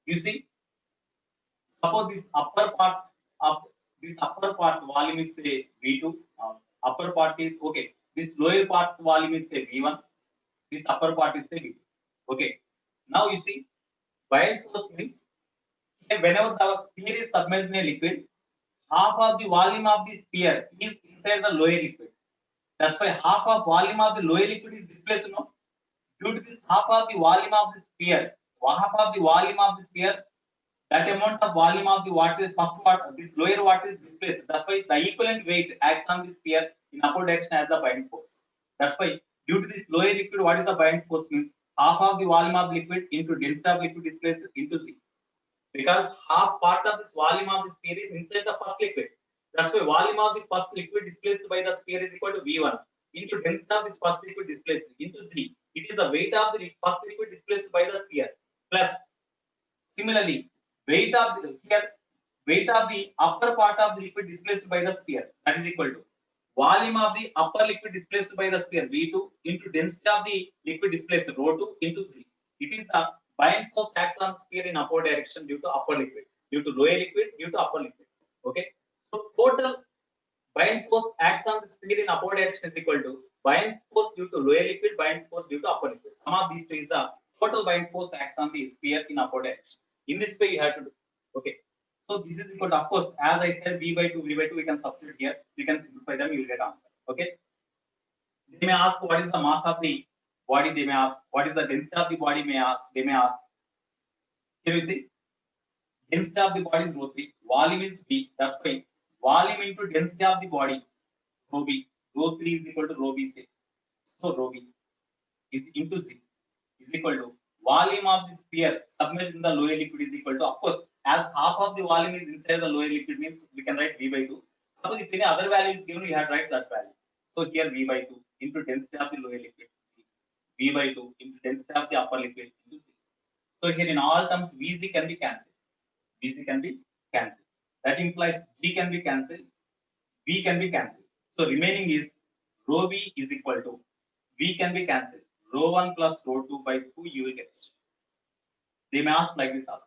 You see, suppose this upper part volume is say V2. Upper part is okay. This lower part volume is say V1. This upper part is say V2. Okay. Now you see, buoyant force means whenever the sphere is submerged in a liquid, half of the volume of the sphere is inside the lower liquid. That's why half of volume of the lower liquid is displaced. No? Due to this half of the volume of the sphere, that amount of volume of the water, first water, this lower water is displaced. That's why the equivalent weight acts on the sphere in upward direction as the buoyant force. That's why due to this lower liquid, what is the buoyant force means? half of the volume of liquid into density of liquid displaced into Z. Because half part of this volume of the sphere is inside the first liquid. That's why volume of the first liquid displaced by the sphere is equal to V1 into density of this first liquid displaced into Z. It is the weight of the first liquid displaced by the sphere plus similarly weight of the here weight of the upper part of the liquid displaced by the sphere, that is equal to volume of the upper liquid displaced by the sphere V2 into density of the liquid displaced ρ2 into Z. It is the buoyant force acts on sphere in upward direction due to upper liquid, due to lower liquid, due to upper liquid. Okay. So total buoyant force acts on the sphere in upward direction is equal to buoyant force due to lower liquid, buoyant force due to upper liquid. Sum of these two is the total buoyant force acts on the sphere in upward direction. In this way, you have to do. Okay. So this is equal to, of course, as I said, V by 2, we can substitute here. We can simplify them, you will get answer. Okay. They may ask what is the mass of the body. They may ask what is the density of the body. They may ask. Here we see density of the body is rho 3. Volume is V. That's why volume into density of the body rho B. Rho 3 is equal to rho B. So rho B is into Z is equal to volume of the sphere submerged in the lower liquid is equal to, of course, as half of the volume is inside the lower liquid means we can write V by 2. Suppose if any other value is given, we have to write that value. So here V by 2 into density of the lower liquid, V by 2 into density of the upper liquid into C. So here in all terms, Vz can be cancelled. Vz can be cancelled. That implies D can be cancelled, V can be cancelled. So remaining is rho V is equal to V can be cancelled. Rho 1 plus rho 2 by 2 you will get. They may ask like this also.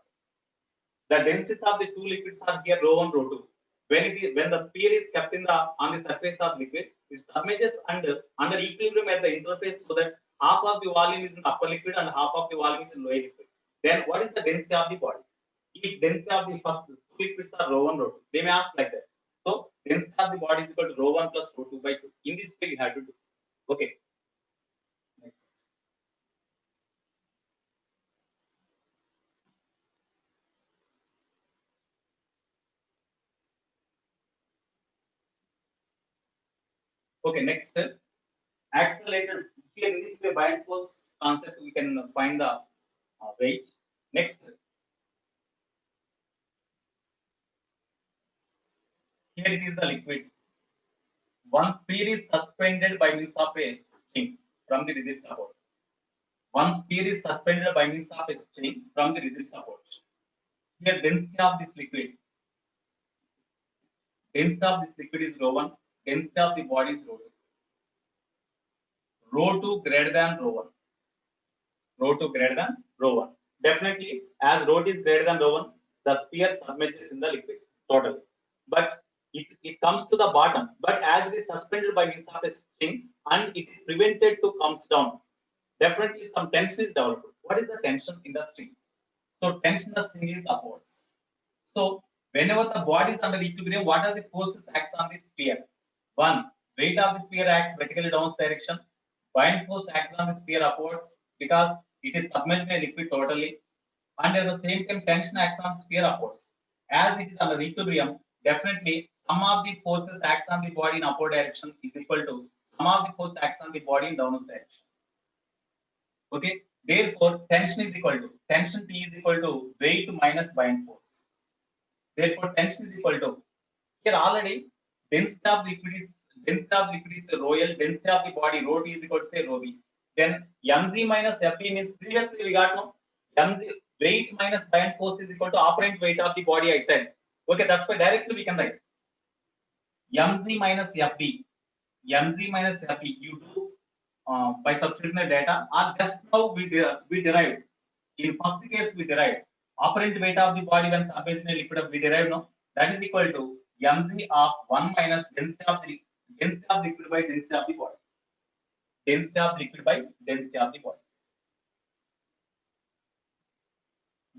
The densities of the two liquids are here rho 1, rho 2. When the sphere is kept on the surface of liquid, it submerges under equilibrium at the interface so that half of the volume is in upper liquid and half of the volume is in lower liquid. Then what is the density of the body? If density of the first two liquids are rho 1, rho 2, they may ask like that. So density of the body is equal to rho 1 plus rho 2 by 2. In this way you have to do. Okay. Next. Okay, next accelerated. Here in this way, buoyant force concept we can find the weight. Next, here it is the liquid. One sphere is suspended by means of a string from the rigid support. One sphere is suspended by means of a string from the rigid support. Here density of this liquid. Density of this liquid is rho 1. Density of the body is rho 2. Rho 2 greater than rho 1. Rho 2 greater than rho 1. Definitely, as rho 2 is greater than rho 1, the sphere submerges in the liquid totally. But it comes to the bottom. But as it is suspended by means of a string and it is prevented to comes down, definitely some tension is developed. What is the tension in the string? So tension in the string is upwards. So whenever the body is under equilibrium, what are the forces acts on the sphere? One, weight of the sphere acts vertically downwards direction. Buoyant force acts on the sphere upwards because it is submerged in a liquid totally. And at the same time, tension acts on the sphere upwards. As it is under equilibrium, definitely sum of the forces acts on the body in upward direction is equal to sum of the force acts on the body in downward direction. Okay. Therefore, tension is equal to tension T is equal to weight minus buoyant force. Therefore, tension is equal to here already density of liquid is rho L, density of the body rho T is equal to say rho B. Then mg minus fb means previously we got no mg weight minus buoyant force is equal to apparent weight of the body. I said okay, that's why directly we can write mg minus fb. Mg minus fb you do by substituting the data, or just now we derived. In first case we derived apparent weight of the body when submerged in a liquid, we derived no, that is equal to mg of 1 minus density of liquid by density of the body. Density of liquid by density of the body.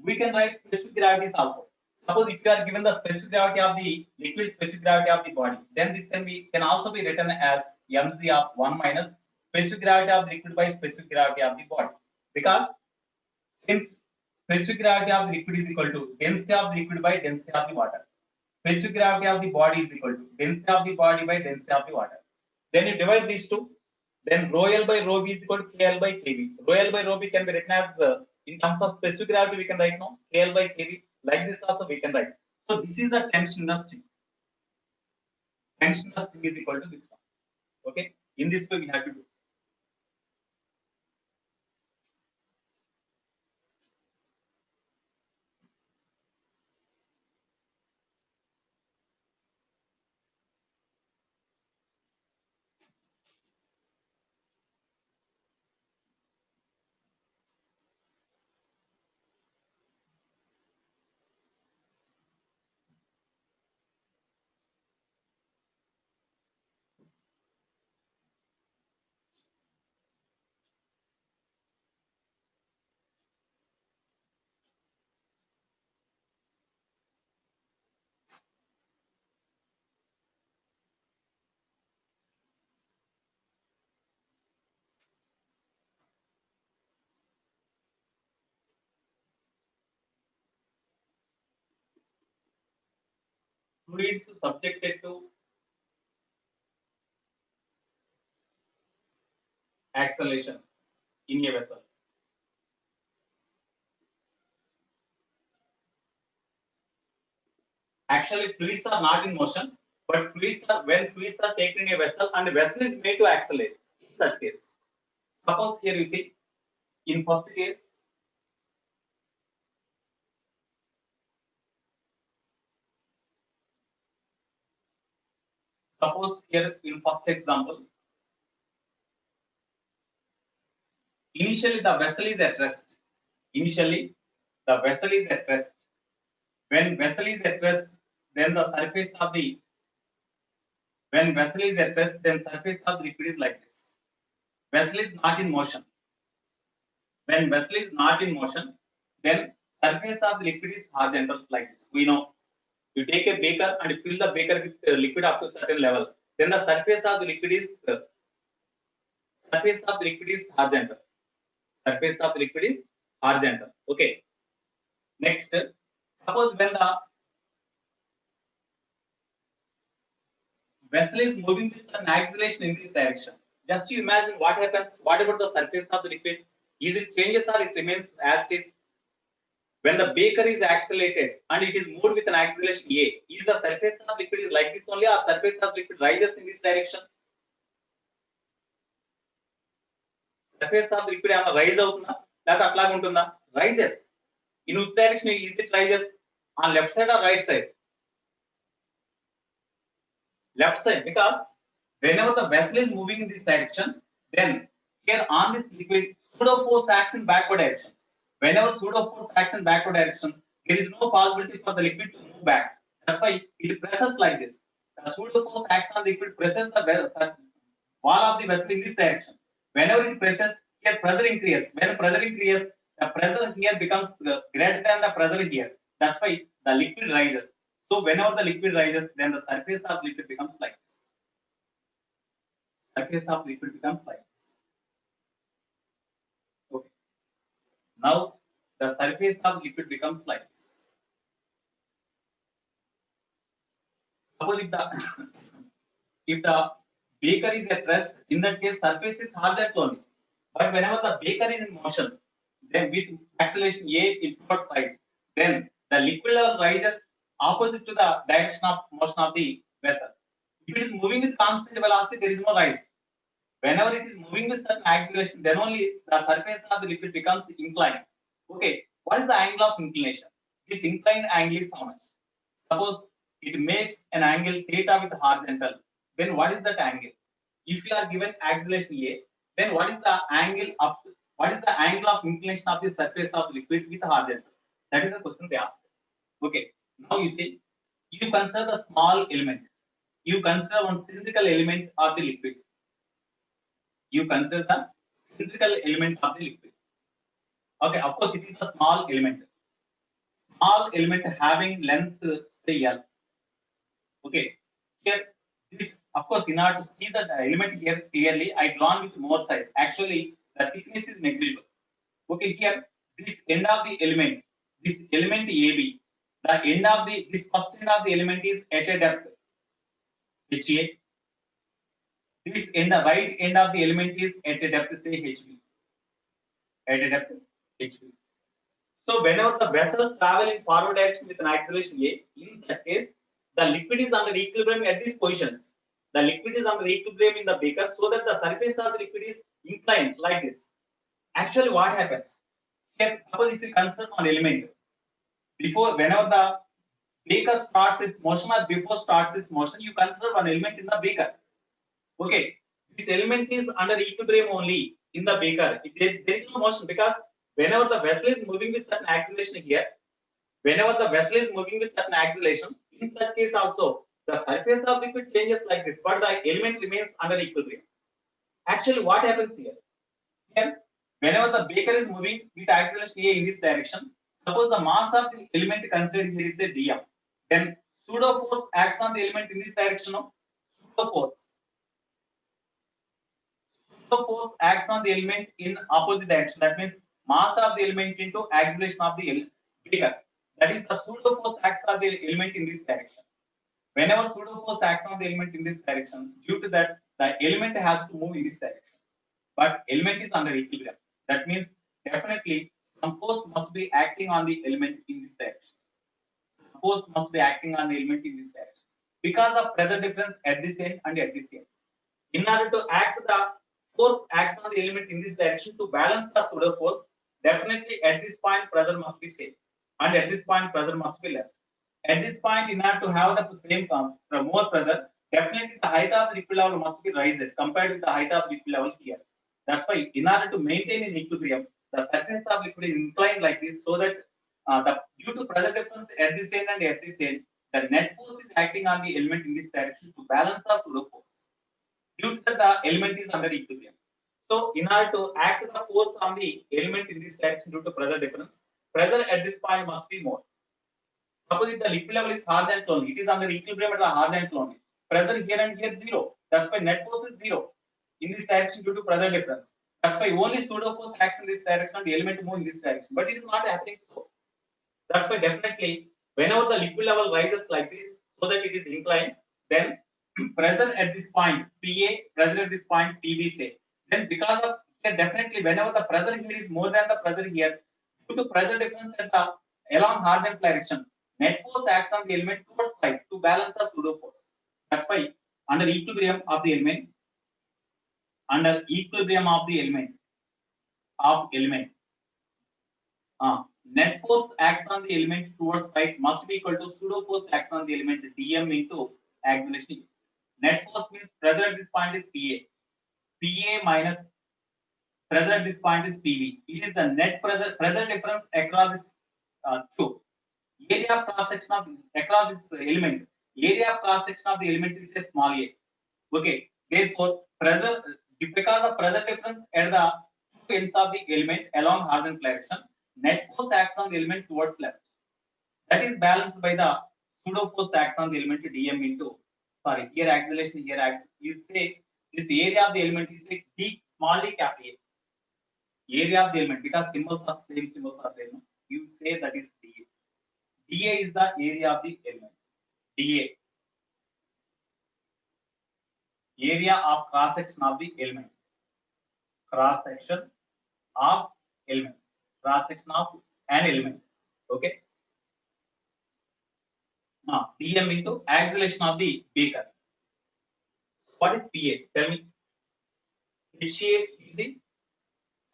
We can write specific gravities also. Suppose if you are given the specific gravity of the liquid, specific gravity of the body, then this can also be written as mg of 1 minus specific gravity of the liquid by specific gravity of the body. Because since specific gravity of the liquid is equal to density of the liquid by density of the water, specific gravity of the body is equal to density of the body by density of the water. Then you divide these two. then rho L by rho B is equal to KL by KB. Rho L by rho B can be written as in terms of specific gravity we can write now KL by KB. Like this also we can write. So this is the tensionless string. Tensionless string is equal to this one. Okay. In this way we have to do. Fluids subjected to acceleration in a vessel. Actually, fluids are not in motion, but fluids are when fluids are taken in a vessel and the vessel is made to accelerate. In such case, suppose here you see, in first case, suppose here in first example, initially the vessel is at rest. Initially, the vessel is at rest. When vessel is at rest, then the surface of the when vessel is at rest, then surface of the liquid is like this. Vessel is not in motion. When vessel is not in motion, then surface of the liquid is horizontal like this. We know. You take a beaker and fill the beaker with liquid up to a certain level. Then the surface of the liquid is horizontal. Surface of the liquid is horizontal. Okay. Next, suppose when the vessel is moving with an acceleration in this direction. Just you imagine what happens. What about the surface of the liquid? Is it changes or it remains as it is? When the beaker is accelerated and it is moved with an acceleration A, is the surface of liquid like this only, or surface of liquid rises in this direction? Surface of liquid ఏమైనా rise అవుతుందా లేదా అట్లాగే ఉంటుందా? Rises. In which direction is it rises? On left side or right side? Left side, because whenever the vessel is moving in this direction, then here on this liquid pseudo force acts in backward direction. Whenever pseudo force acts in backward direction, there is no possibility for the liquid to move back. That's why it presses like this. The pseudo force acts on the liquid, presses the wall of the vessel in this direction. Whenever it presses, here pressure increases. When pressure increases, the pressure here becomes greater than the pressure here. That's why the liquid rises. So whenever the liquid rises, then the surface of liquid becomes like this. Surface of liquid becomes like this. Okay. Now the surface of liquid becomes like this. Suppose if the beaker is at rest, in that case surface is horizontal only. But whenever the beaker is in motion, then with acceleration A inward side, then the liquid level rises opposite to the direction of motion of the vessel. If it is moving with constant velocity, there is no rise. Whenever it is moving with certain acceleration, then only the surface of the liquid becomes inclined. Okay, what is the angle of inclination? This inclined angle is how much? Suppose it makes an angle theta with horizontal. Then what is that angle? If you are given acceleration A, then what is the angle of inclination of the surface of liquid with horizontal? That is the question they asked. Okay, now you see, you consider the small element. You consider one cylindrical element of the liquid. You consider the cylindrical element of the liquid. Okay, of course, it is a small element. Small element having length say L. Okay, here this, of course, in order to see the element here clearly, I drawn with more size. Actually, the thickness is negligible. Okay, here this end of the element, this element AB, the end of this first end of the element is at a depth HA. This end, the right end of the element is at a depth, say HV. At a depth HV. So whenever the vessel travel in forward direction with an acceleration A, in such case, the liquid is under equilibrium at these positions. The liquid is under equilibrium in the beaker, so that the surface of the liquid is inclined like this. Actually, what happens? Here, suppose if you consider one element, whenever the beaker starts its motion or before starts its motion, you consider one element in the beaker. Okay, this element is under equilibrium only in the beaker. There is no motion, because whenever the vessel is moving with certain acceleration here, whenever the vessel is moving with certain acceleration, in such case also, the surface of liquid changes like this, but the element remains under equilibrium. Actually, what happens here? Here, whenever the beaker is moving with acceleration A in this direction, suppose the mass of the element considered here is a dm, then pseudo force acts on the element in this direction. Pseudo force acts on the element in opposite direction. That means mass of the element into acceleration of the beaker. That is, the pseudo force acts on the element in this direction. Whenever pseudo force acts on the element in this direction, due to that, the element has to move in this direction. But element is under equilibrium. That means definitely some force must be acting on the element in this direction. Some force must be acting on the element in this direction because of pressure difference at this end and at this end. In order to act, the force acts on the element in this direction to balance the pseudo force. Definitely at this point pressure must be same, and at this point pressure must be less. At this point, in order to have the same more pressure, definitely the height of the liquid level must be raised compared with the height of liquid level here. That's why, in order to maintain an equilibrium, the surface of liquid is inclined like this, so that due to pressure difference at this end and at this end, the net force is acting on the element in this direction to balance the pseudo force. Due to that, the element is under equilibrium. So, in order to act the force on the element in this direction due to pressure difference, pressure at this point must be more. Suppose if the liquid level is horizontal only, it is under equilibrium at the horizontal only. Pressure here and here 0. That's why net force is 0 in this direction due to pressure difference. That's why only pseudo force acts in this direction and the element move in this direction. But it is not happening so. That's why definitely whenever the liquid level rises like this, so that it is inclined, then pressure at this point PA, pressure at this point PB say. Then because of here, definitely whenever the pressure here is more than the pressure here, due to pressure difference at the along horizontal direction, net force acts on the element towards right to balance the pseudo force. That's why under equilibrium of the element, net force acts on the element towards right must be equal to pseudo force acts on the element dm into acceleration. Net force means pressure at this point is PA minus pressure at this point is PV. It is the net pressure difference across this tube. Area of cross section of across this element. Area of cross section of the element is a small a. Okay. Therefore, pressure, because of pressure difference at the two ends of the element along horizontal direction, net force acts on the element towards left. That is balanced by the pseudo force acts on the element dm into, sorry, here acceleration, here you say this area of the element is a d small d capital A. Area of the element, because symbols are same symbols are there. You say that is dA. dA is the area of the element. dA, area of cross section of the element. Cross section of element. Cross section of an element. Okay. Now, dm into acceleration of the beaker. What is PA? Tell me. HA, you see,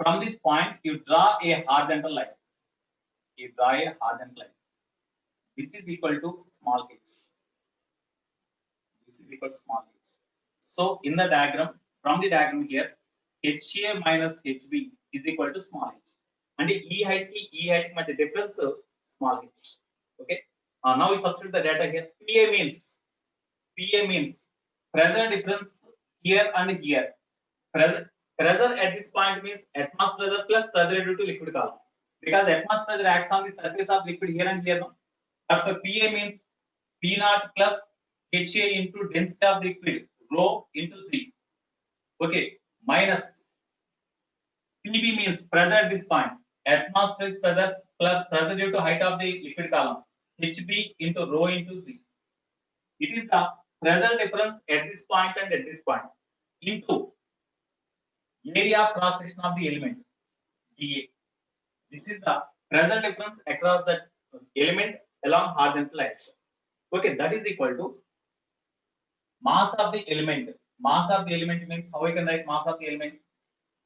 from this point you draw a horizontal line. You draw a horizontal line. This is equal to small h. This is equal to small h. So in the diagram, from the diagram here, HA minus HB is equal to small h. And the E height the difference of small h. Okay. Now we substitute the data here. PA means pressure difference here and here. Pressure at this point means atmospheric pressure plus pressure due to liquid column. Because atmospheric pressure acts on the surface of liquid here and here. No? That's why PA means P naught plus HA into density of liquid rho into C. Okay, minus PB means pressure at this point. Atmospheric pressure plus pressure due to height of the liquid column. HB into rho into C. It is the pressure difference at this point and at this point. into area of cross section of the element dA. This is the pressure difference across the element along horizontal axis. Okay, that is equal to mass of the element. Mass of the element means how we can write mass of the element?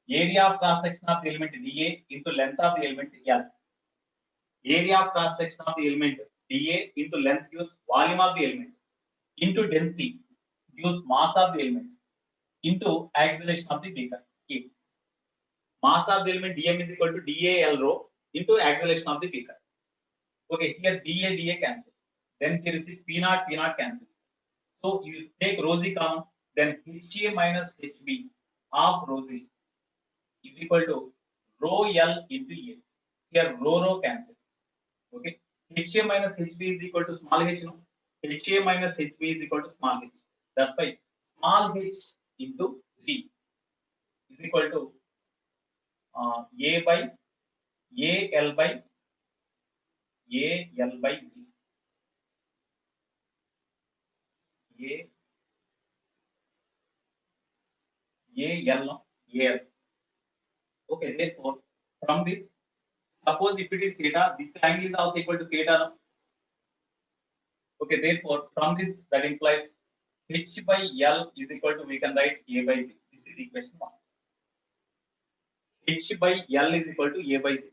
Area of cross section of the element dA into length of the element L. Area of cross section of the element dA into length gives volume of the element into density gives mass of the element into acceleration of the beaker. K. Mass of the element dm is equal to dA L rho into acceleration of the beaker. Okay, here dA cancel. Then here is P0 cancel. So you take rho z common, then HA minus HB of rho z is equal to rho L into A. Here rho cancel. Okay, HA minus HB is equal to small h. No? HA minus HB is equal to small h. That's why small h into z is equal to A by AL by AL by z. AL, no? AL. Okay, therefore, from this, suppose if it is theta, this angle is also equal to theta. No? Okay, therefore, from this, that implies h by L is equal to, we can write A by z. This is equation 1. H by L is equal to A by z.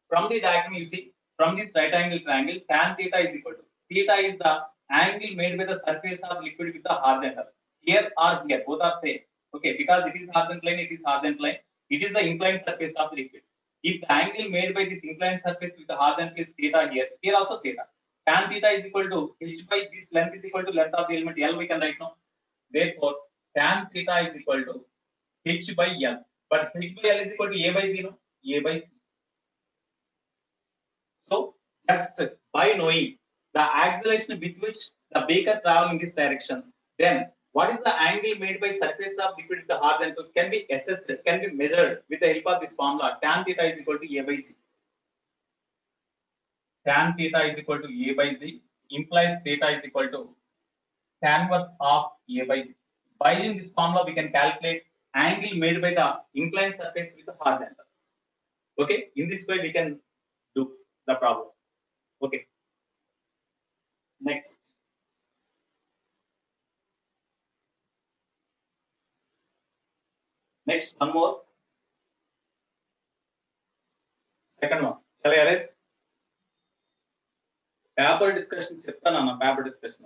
From the diagram, you see, from this right angle triangle, tan theta is equal to, theta is the angle made by the surface of liquid with the horizontal. Here or here, both are same. Okay, because it is horizontal line, it is horizontal line. It is the inclined surface of the liquid. If the angle made by this inclined surface with the horizontal is theta here also theta. Tan theta is equal to h by this length is equal to length of the element L, we can write now. Therefore, tan theta is equal to h by L. But h by L is equal to A by 0, A by C. So, just by knowing the acceleration with which the beaker travels in this direction, then what is the angle made by surface of liquid with the horizontal can be assessed, can be measured with the help of this formula. Tan theta is equal to A by Z. Tan theta is equal to A by Z implies theta is equal to tan inverse of A by Z. By using this formula, we can calculate angle made by the inclined surface with the horizontal. Okay, in this way we can do the problem. Okay. Next. Next, one more. Second one. Shall I erase? Paper discussion. Paper discussion.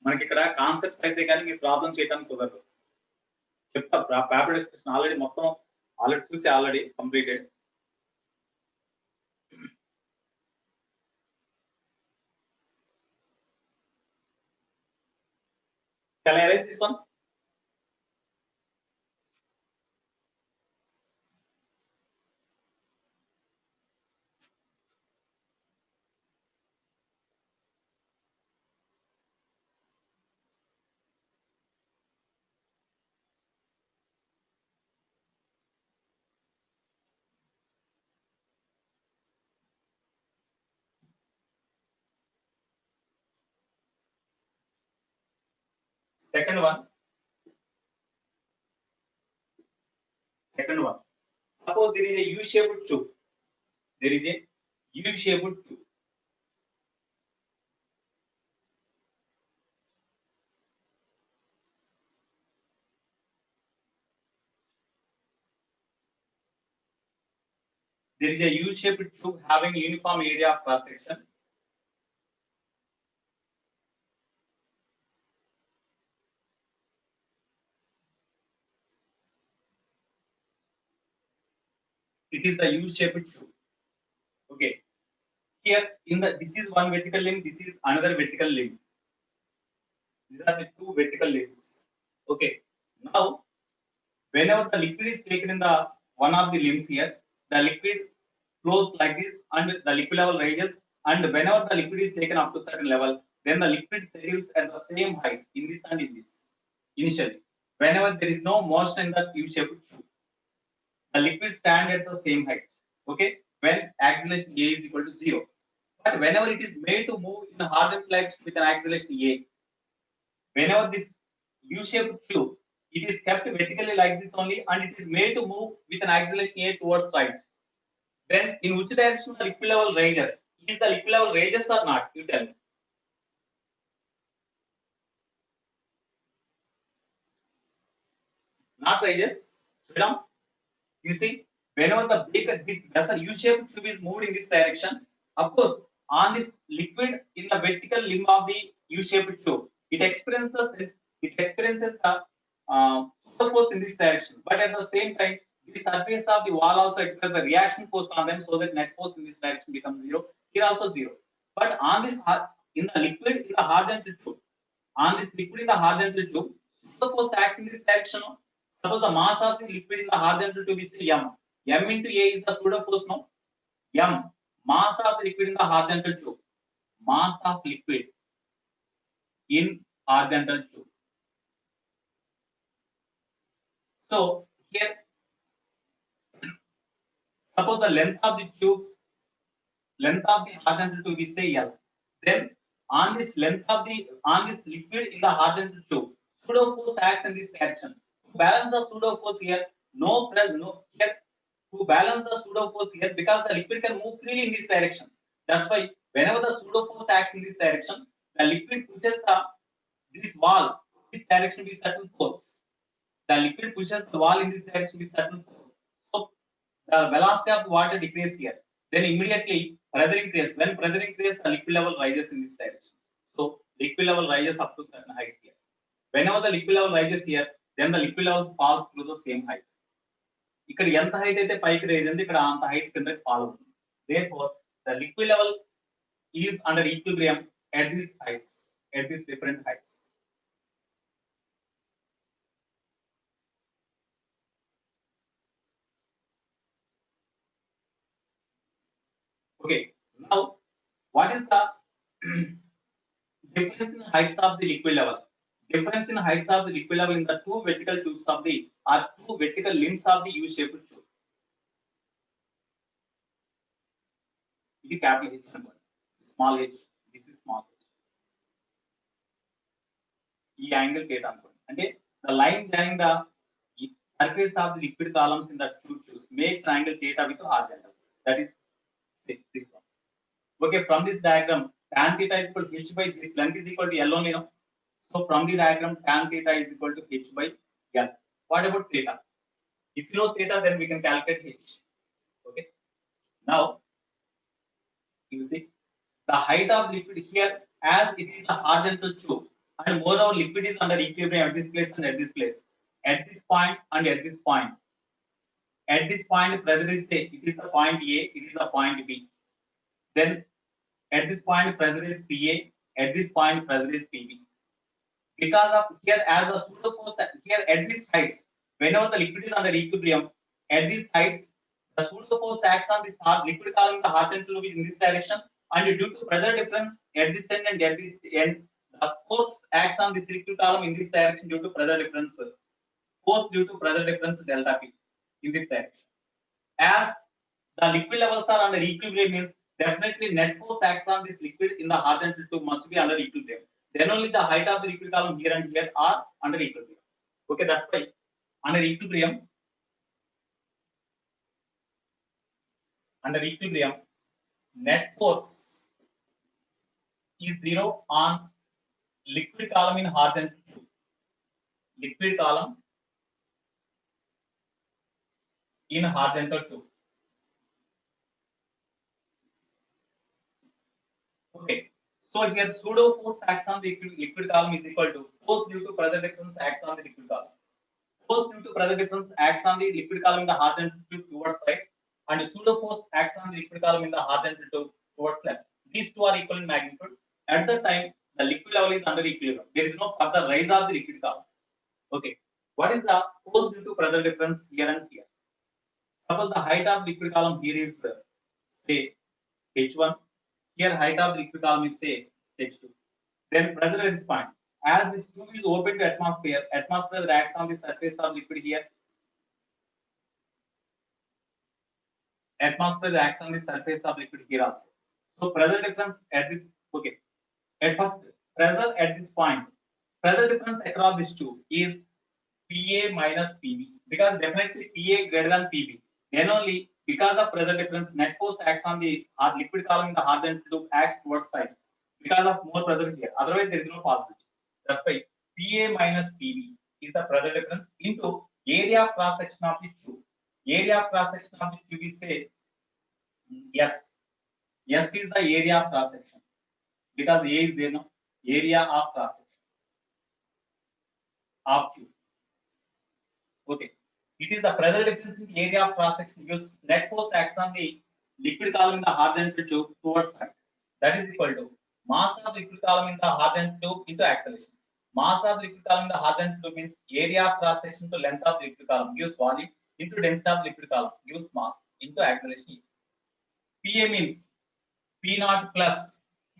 మనకి ఇక్కడ concepts అయితే కానీ మీ problem చేయడానికి కుదరదు. చెప్తా paper discussion already మొత్తం చూసి already completed. Shall I erase this one? Second one. Suppose there is a U-shaped tube. There is a U-shaped tube. There is a U-shaped tube having uniform area of cross section. It is the U-shaped tube. Okay. Here in the this is one vertical limb, this is another vertical limb. These are the two vertical limbs. Okay. Now, whenever the liquid is taken in the one of the limbs here, the liquid flows like this, and the liquid level rises. And whenever the liquid is taken up to certain level, then the liquid settles at the same height in this and in this. Initially, whenever there is no motion in the U-shaped tube, the liquid stands at the same height. Okay, when acceleration A is equal to 0. But whenever it is made to move in a horizontal direction with an acceleration A, whenever this U-shaped tube, it is kept vertically like this only, and it is made to move with an acceleration a towards right. Then in which direction the liquid level rises? Is the liquid level rises or not? You tell me. Not rises. Freedom. You see, whenever the big this vessel U-shaped tube is moved in this direction, of course, on this liquid in the vertical limb of the U-shaped tube, it experiences the pseudo force in this direction. But at the same time, the surface of the wall also exerts the reaction force on them, so that net force in this direction becomes zero. Here also zero. But on this in the liquid in the horizontal tube, pseudo force acts in this direction. Suppose the mass of the liquid in the horizontal tube is m. M into A is the pseudo force now. M, mass of the liquid in the horizontal tube. Mass of liquid in horizontal tube. So here, suppose the length of the horizontal tube is say L. Then on this liquid in the horizontal tube, pseudo force acts in this direction. To balance the pseudo force here, to balance the pseudo force here, because the liquid can move freely in this direction. That's why whenever the pseudo force acts in this direction, the liquid pushes this wall this direction with certain force. The liquid pushes the wall in this direction with certain force. So the velocity of the water decreases here. Then immediately pressure increases. When pressure increases, the liquid level rises in this direction. So liquid level rises up to certain height here. Whenever the liquid level rises here, then the liquid level falls through the same height. ఇక్కడ ఎంత height అయితే పైకి rise ఉంది ఇక్కడ అంత height కిందకి fall అవుతుంది. Therefore, the liquid level is under equilibrium at these heights, at these different heights. Okay, now what is the difference in heights of the liquid level? Difference in heights of the liquid level in the two vertical tubes of the or two vertical limbs of the U-shaped tube. This is capital H symbol. Small h. This is small h. ఈ angle theta అనుకోండి. అంటే the line joining the surface of the liquid columns in the tubes makes an angle theta with horizontal. That is this one. Okay, from this diagram, tan theta is equal to h by this length is equal to L only now. So from the diagram, tan theta is equal to h by L. What about theta? If you know theta, then we can calculate h. Okay. Now, you see the height of liquid here, as it is a horizontal tube, and moreover liquid is under equilibrium at this place and at this place, at this point and at this point. At this point, pressure is say it is the point A, it is the point B. Then at this point, pressure is PA. At this point, pressure is PB. Because of here, as a pseudo force here at these heights, whenever the liquid is under equilibrium, at these heights, the pseudo force acts on this liquid column in the horizontal tube in this direction, and due to pressure difference at this end and at this end, the force acts on this liquid column in this direction due to pressure difference. Force due to pressure difference delta P in this direction. As the liquid levels are under equilibrium, means definitely net force acts on this liquid in the horizontal tube must be under equilibrium. Then only the height of the liquid column here and here are under equilibrium. Okay, that's why under equilibrium, net force is zero on liquid column in horizontal tube. Liquid column in horizontal tube. Okay. So here pseudo force acts on the liquid column is equal to force due to pressure difference acts on the liquid column. Force due to pressure difference acts on the liquid column in the horizontal tube towards right, and pseudo force acts on the liquid column in the horizontal tube towards left. These two are equal in magnitude. At the time, the liquid level is under equilibrium. There is no further rise of the liquid column. Okay. What is the force due to pressure difference here and here? Suppose the height of liquid column here is say h1. Here height of the liquid column is say h2. Then pressure at this point. As this tube is open to atmosphere acts on the surface of liquid here. Atmosphere acts on the surface of liquid here also. So pressure difference at this, okay. At first, pressure at this point Pressure difference across these two is PA minus PV, because definitely PA greater than PV. Then only because of pressure difference, net force acts on the liquid column in the horizontal tube acts towards side because of more pressure here. Otherwise, there is no possibility. That's why PA minus PV is the pressure difference into area of cross section of the tube. Area of cross section of the tube is say S. S is the area of cross section because A is there no area of cross section of tube. Okay. It is the pressure difference in the area of cross section because net force acts on the liquid column in the horizontal tube towards right. That is equal to mass of liquid column in the horizontal tube into acceleration. Mass of liquid column in the horizontal tube means area of cross section to length of liquid column gives volume into density of liquid column gives mass into acceleration. PA means P naught plus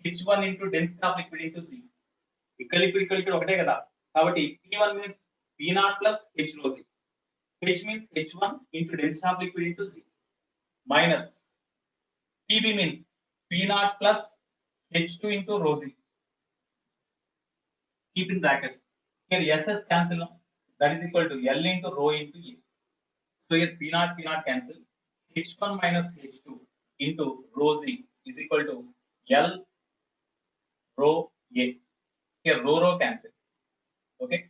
H1 into density of liquid into C. ఇక్కడ ఒకటే కదా కాబట్టి P1 means P naught plus H rho C. H means H1 into density of liquid into C minus PB means P naught plus H2 into rho C. Keep in brackets. Here SS cancel. That is equal to L into rho into A. So here P naught cancel. H1 minus H2 into rho Z is equal to L rho A. Here rho cancel. Okay.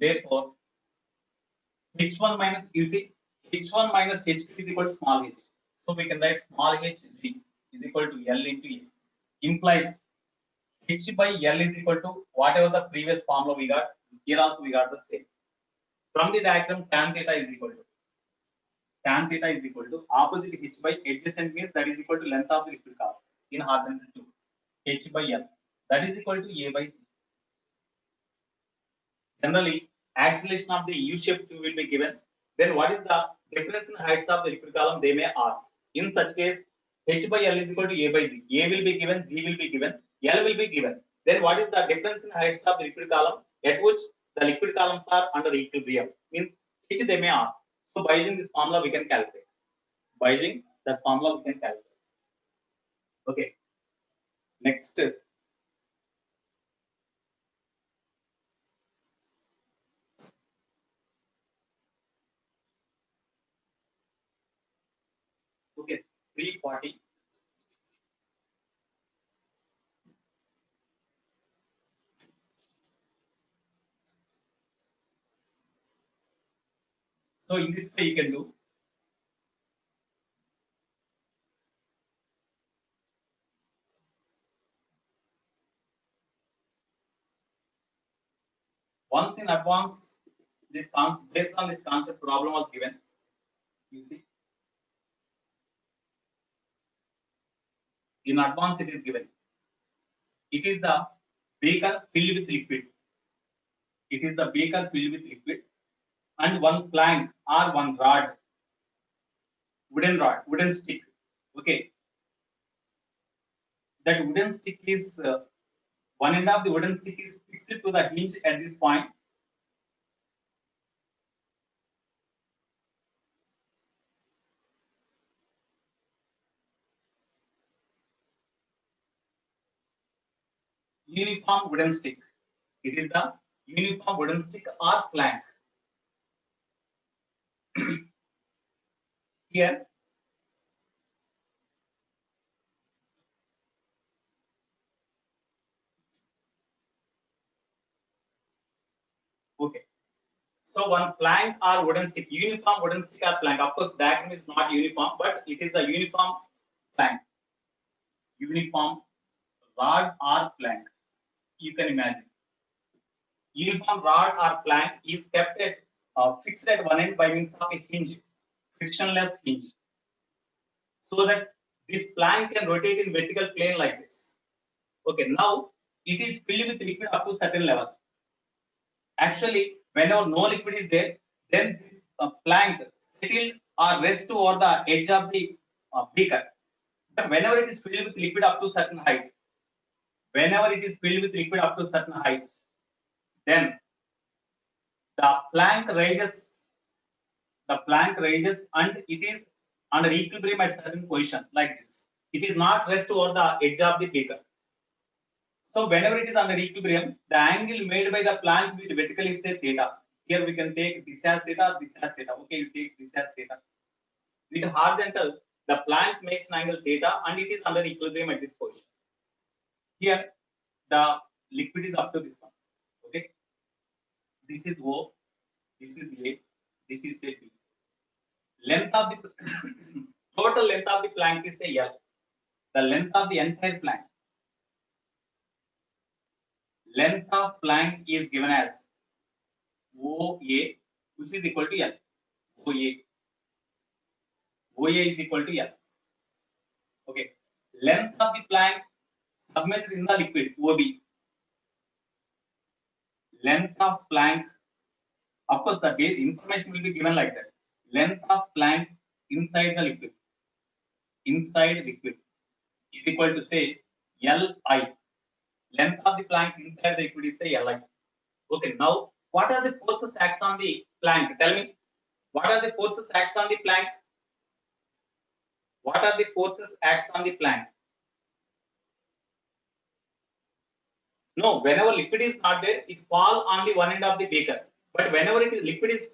Therefore, H1 minus H1 minus H2 is equal to small h. So we can write small h is equal to L into A. Implies H by L is equal to whatever the previous formula we got. Here also we got the same. From the diagram, tan theta is equal to opposite H by adjacent means that is equal to length of the liquid column in horizontal tube. H by L that is equal to A by C. Generally, acceleration of the U-shaped tube will be given. Then what is the difference in heights of the liquid column? They may ask. In such case, H by L is equal to A by Z. A will be given, Z will be given, L will be given. Then what is the difference in heights of the liquid column at which the liquid columns are under equilibrium? Means H they may ask. So by using this formula we can calculate. By using that formula we can calculate. Okay. Next. Okay, 340. So in this way you can do. Once in advance, this based on this concept problem was given. You see, in advance it is given. It is the beaker filled with liquid. It is the beaker filled with liquid, and one plank or one rod, wooden stick. Okay, that wooden stick is one end of the wooden stick is fixed to the hinge at this point. Uniform wooden stick. It is the uniform wooden stick or plank. Here, okay. So one plank or wooden stick, uniform wooden stick or plank. Of course, diagram is not uniform, but it is the uniform plank, uniform rod or plank. You can imagine. Uniform rod or plank is kept at fixed at one end by means of a hinge, frictionless hinge, so that this plank can rotate in vertical plane like this. Okay, now it is filled with liquid up to certain level. Actually, whenever no liquid is there, then this plank settle or rest over the edge of the beaker. But whenever it is filled with liquid up to certain height, then the plank raises and it is under equilibrium at certain position like this. It is not rest over the edge of the beaker. So whenever it is under equilibrium, the angle made by the plank with vertical is say theta. Here we can take this as theta, this as theta. Okay, you take this as theta. With horizontal, the plank makes an angle theta and it is under equilibrium at this position. Here, the liquid is up to this one. Okay, this is O, this is A, this is a B. Length of the total length of the plank is a L. The length of the entire plank. Length of plank is given as OA, which is equal to L. OA is equal to L. Okay. Length of the plank submerged in the liquid, OB. Length of plank, of course, the base information will be given like that. Length of plank inside the liquid, is equal to say Li. Length of the plank inside the liquid is say Li. Okay. Now, what are the forces acts on the plank? Tell me. What are the forces acts on the plank? What are the forces acts on the plank? No, whenever liquid is not there, it fall on the one end of the beaker. But whenever it is liquid is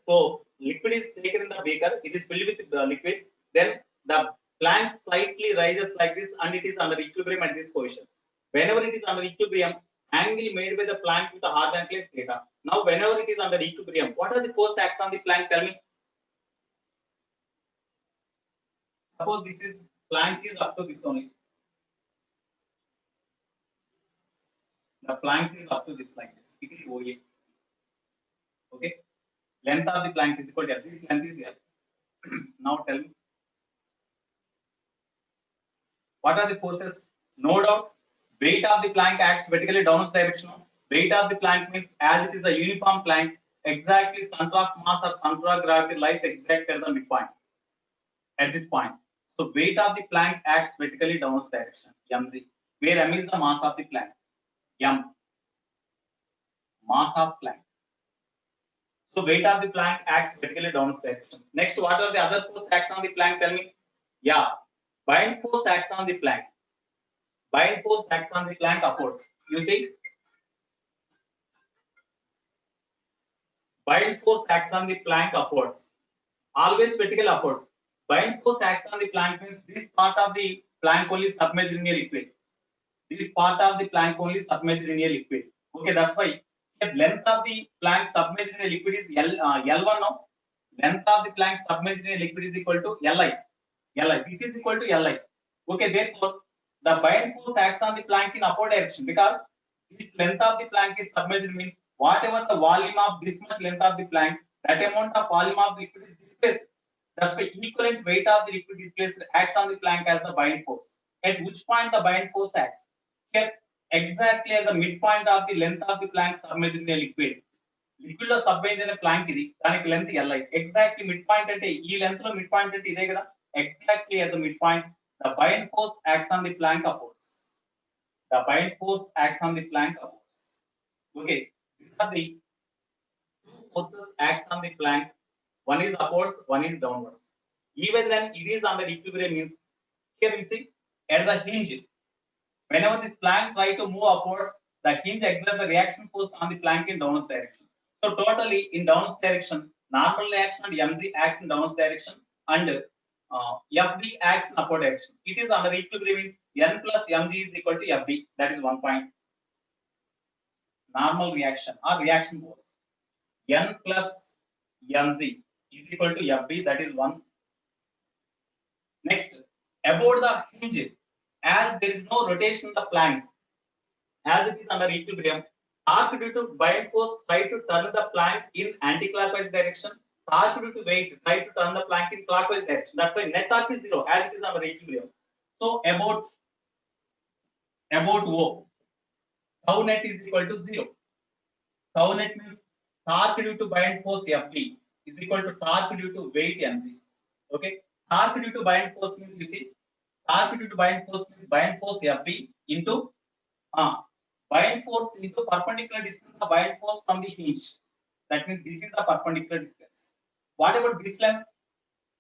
taken in the beaker, it is filled with the liquid, then the plank slightly rises like this and it is under equilibrium at this position. Whenever it is under equilibrium, angle made by the plank with the horizontal is theta. Now, whenever it is under equilibrium, what are the force acts on the plank? Tell me. Suppose this is plank is up to this only. The plank is up to this like this. It is OA. Okay. Length of the plank is equal to L. This length is L. Now tell me. What are the forces? No doubt. Weight of the plank acts vertically downwards direction. Weight of the plank means as it is a uniform plank, exactly center of mass or center of gravity lies exactly at the midpoint. At this point. So weight of the plank acts vertically downwards direction. Mg. Where M is the mass of the plank. M. Mass of plank. So weight of the plank acts vertically downwards direction. Next, what are the other force acts on the plank? Tell me. Yeah. Bind force acts on the plank. Bind force acts on the plank upwards. You see? Bind force acts on the plank upwards. Always vertical upwards. Bind force acts on the plank means this part of the plank only submerged in a liquid. This part of the plank only submerged in a liquid. Okay, that's why the length of the plank submerged in a liquid is L1 now. Length of the plank submerged in a liquid is equal to Li. This is equal to Li. Okay, therefore, the bind force acts on the plank in upward direction because this length of the plank is submerged means whatever the volume of this much length of the plank, that amount of volume of liquid is displaced. That's why equivalent weight of the liquid displaced acts on the plank as the bind force. At which point the bind force acts? Here, exactly at the midpoint of the length of the plank submerged in a liquid. Liquid లో submerge అయిన Planck ఇది దానికి length Li. Exactly mid point అంటే ఈ length లో mid point అంటే ఇదే కదా. Exactly at the midpoint, the bind force acts on the plank upwards. The bind force acts on the plank upwards. Okay, these are the two forces acts on the plank. One is upwards, one is downwards. Even then, it is under equilibrium means here we see at the hinge. Whenever this plank try to move upwards, the hinge exerts the reaction force on the plank in downwards direction. So totally in downwards direction, normal reaction and Mg acts in downwards direction and Fb acts in upward direction. It is under equilibrium means N plus Mg is equal to Fb. That is 1 point. Normal reaction or reaction force. N plus Mg is equal to Fb. That is 1. Next, about the hinge, as there is no rotation of the plank, as it is under equilibrium, torque due to bind force try to turn the plank in anti-clockwise direction. Torque due to weight try to turn the plank in clockwise direction. That's why net torque is 0 as it is under equilibrium. So about O, tau net is equal to 0. Tau net means torque due to bind force Fb is equal to torque due to weight Mg. Okay, torque due to bind force means you see, torque due to bind force means bind force Fb into bind force into perpendicular distance of bind force from the hinge. That means this is the perpendicular distance. What about this length?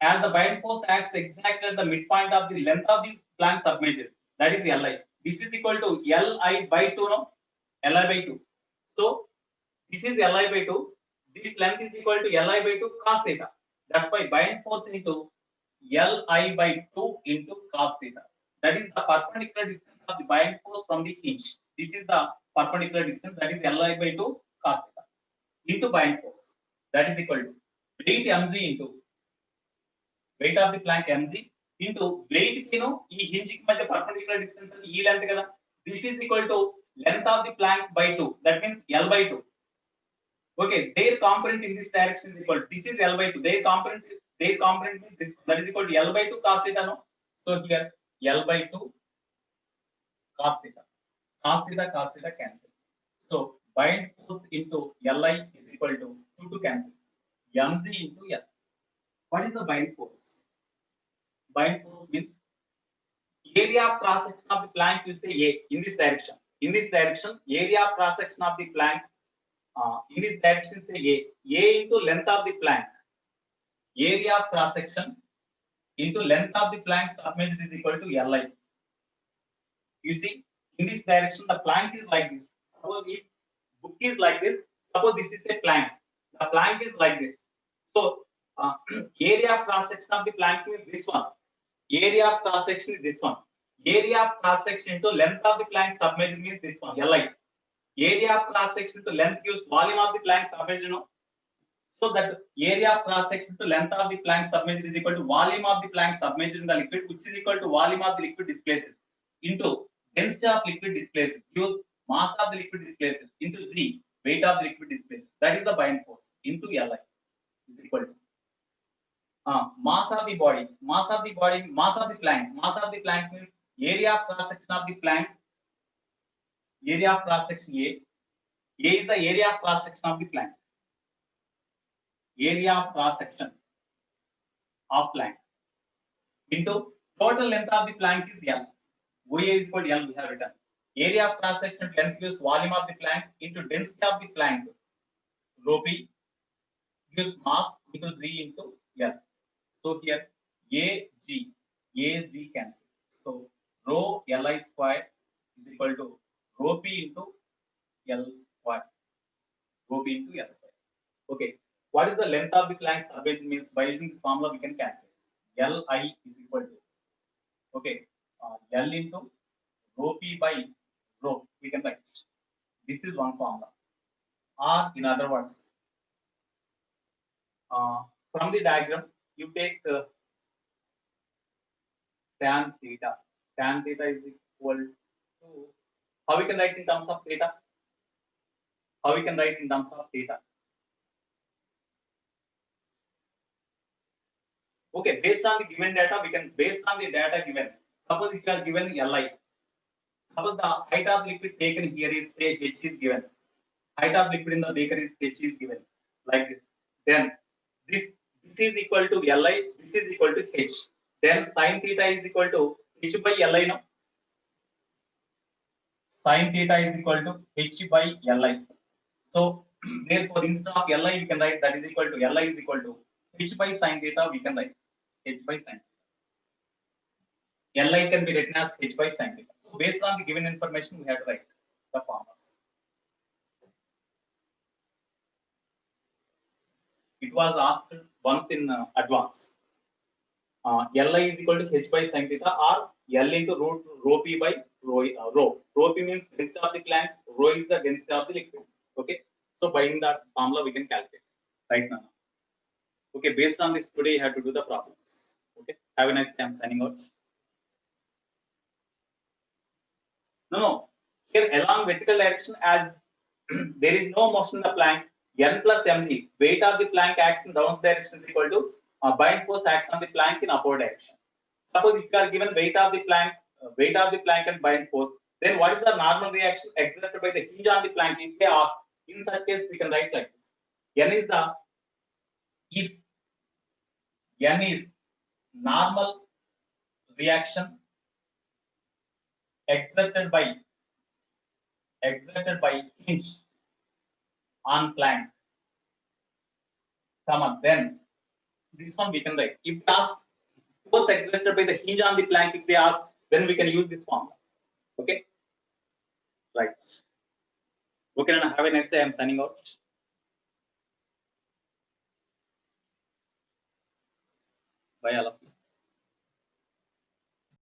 As the bind force acts exactly at the midpoint of the length of the plank submerged, that is Li. This is equal to Li by 2, no? Li by 2. So this is Li by 2. This length is equal to Li by 2 cos theta. That's why bind force into Li by 2 into cos theta. That is the perpendicular distance of the bind force from the hinge. This is the perpendicular distance, that is Li by 2 cos theta into bind force. That is equal to weight mg into weight of the plank mg into weight ki no ee hinge ki madhya perpendicular distance ee length kada. This is equal to length of the plank by 2. That means L by 2. Okay, their component in this direction is equal to, this is L by 2. Their component means this, that is equal to L by 2 cos theta, no? So here L by 2 cos theta. Cos theta cancel. So bind force into Li is equal to 2 to cancel. Mg into L. What is the bind force? Bind force means area of cross section of the plank, you say A in this direction. In this direction, area of cross section of the plank in this direction say A into length of the plank. Area of cross section into length of the plank submeasure is equal to Li. You see, in this direction, the plank is like this. Suppose if book is like this, suppose this is a plank. The plank is like this. So, area of cross section of the plank is this one. Area of cross section is this one. Area of cross section into length of the plank submeasure means this one, Li. Area of cross section to length gives volume of the plank submeasure, no? So that area of cross section to length of the plank submeasure is equal to volume of the plank submeasure in the liquid, which is equal to volume of the liquid displaced into density of liquid displaced gives mass of the liquid displaced into Z, weight of the liquid displaced. That is the bind force into Li is equal to mass of the body, mass of the plank. Mass of the plank means area of cross section of the plank. Area of cross section A. A is the area of cross section of the plank. Area of cross section of plank into total length of the plank is L. OA is equal to L, we have written. Area of cross section length gives volume of the plank into density of the plank. Rho P gives mass into Z into L. So here AZ cancel. So rho Li square is equal to rho P into L square. Rho P into L square. Okay. What is the length of the plank submeasure means? By using this formula, we can calculate. Li is equal to, okay, L into rho P by rho. We can write. This is one formula. Or in other words, from the diagram, you take tan theta. Tan theta is equal to, how we can write in terms of theta? How we can write in terms of theta? Okay, based on the given data, we can, based on the data given, suppose if you are given Li, suppose the height of liquid taken here is, say, H is given. Height of liquid in the beaker is H is given, like this. Then this is equal to Li, this is equal to H. Then sin theta is equal to H by Li, no? Sin theta is equal to H by Li. So, therefore, instead of Li, we can write that is equal to, Li is equal to H by sin theta, we can write H by sin theta. Li can be written as H by sin theta. So, based on the given information, we have to write the formulas. It was asked once in advance. Li is equal to H by sin theta or L into root rho P by rho. Rho P means density of the plank, rho is the density of the liquid. Okay. So, by that formula, we can calculate right now. Okay, based on this, today you have to do the problems. Okay, have a nice day. I'm signing out. No, here along vertical direction, as there is no motion in the plank, N plus mg, weight of the plank acts in downward direction is equal to bind force acts on the plank in upward direction. Suppose if you are given weight of the plank and bind force, then what is the normal reaction exerted by the hinge on the plank? If they ask, in such case, we can write like this. N is the, if N is normal reaction exerted by hinge on plank, then this one we can write. If they ask force exerted by the hinge on the plank, if they ask, then we can use this formula. Okay, right. Okay, Nana, have a nice day. I'm signing out. Bye, all of you.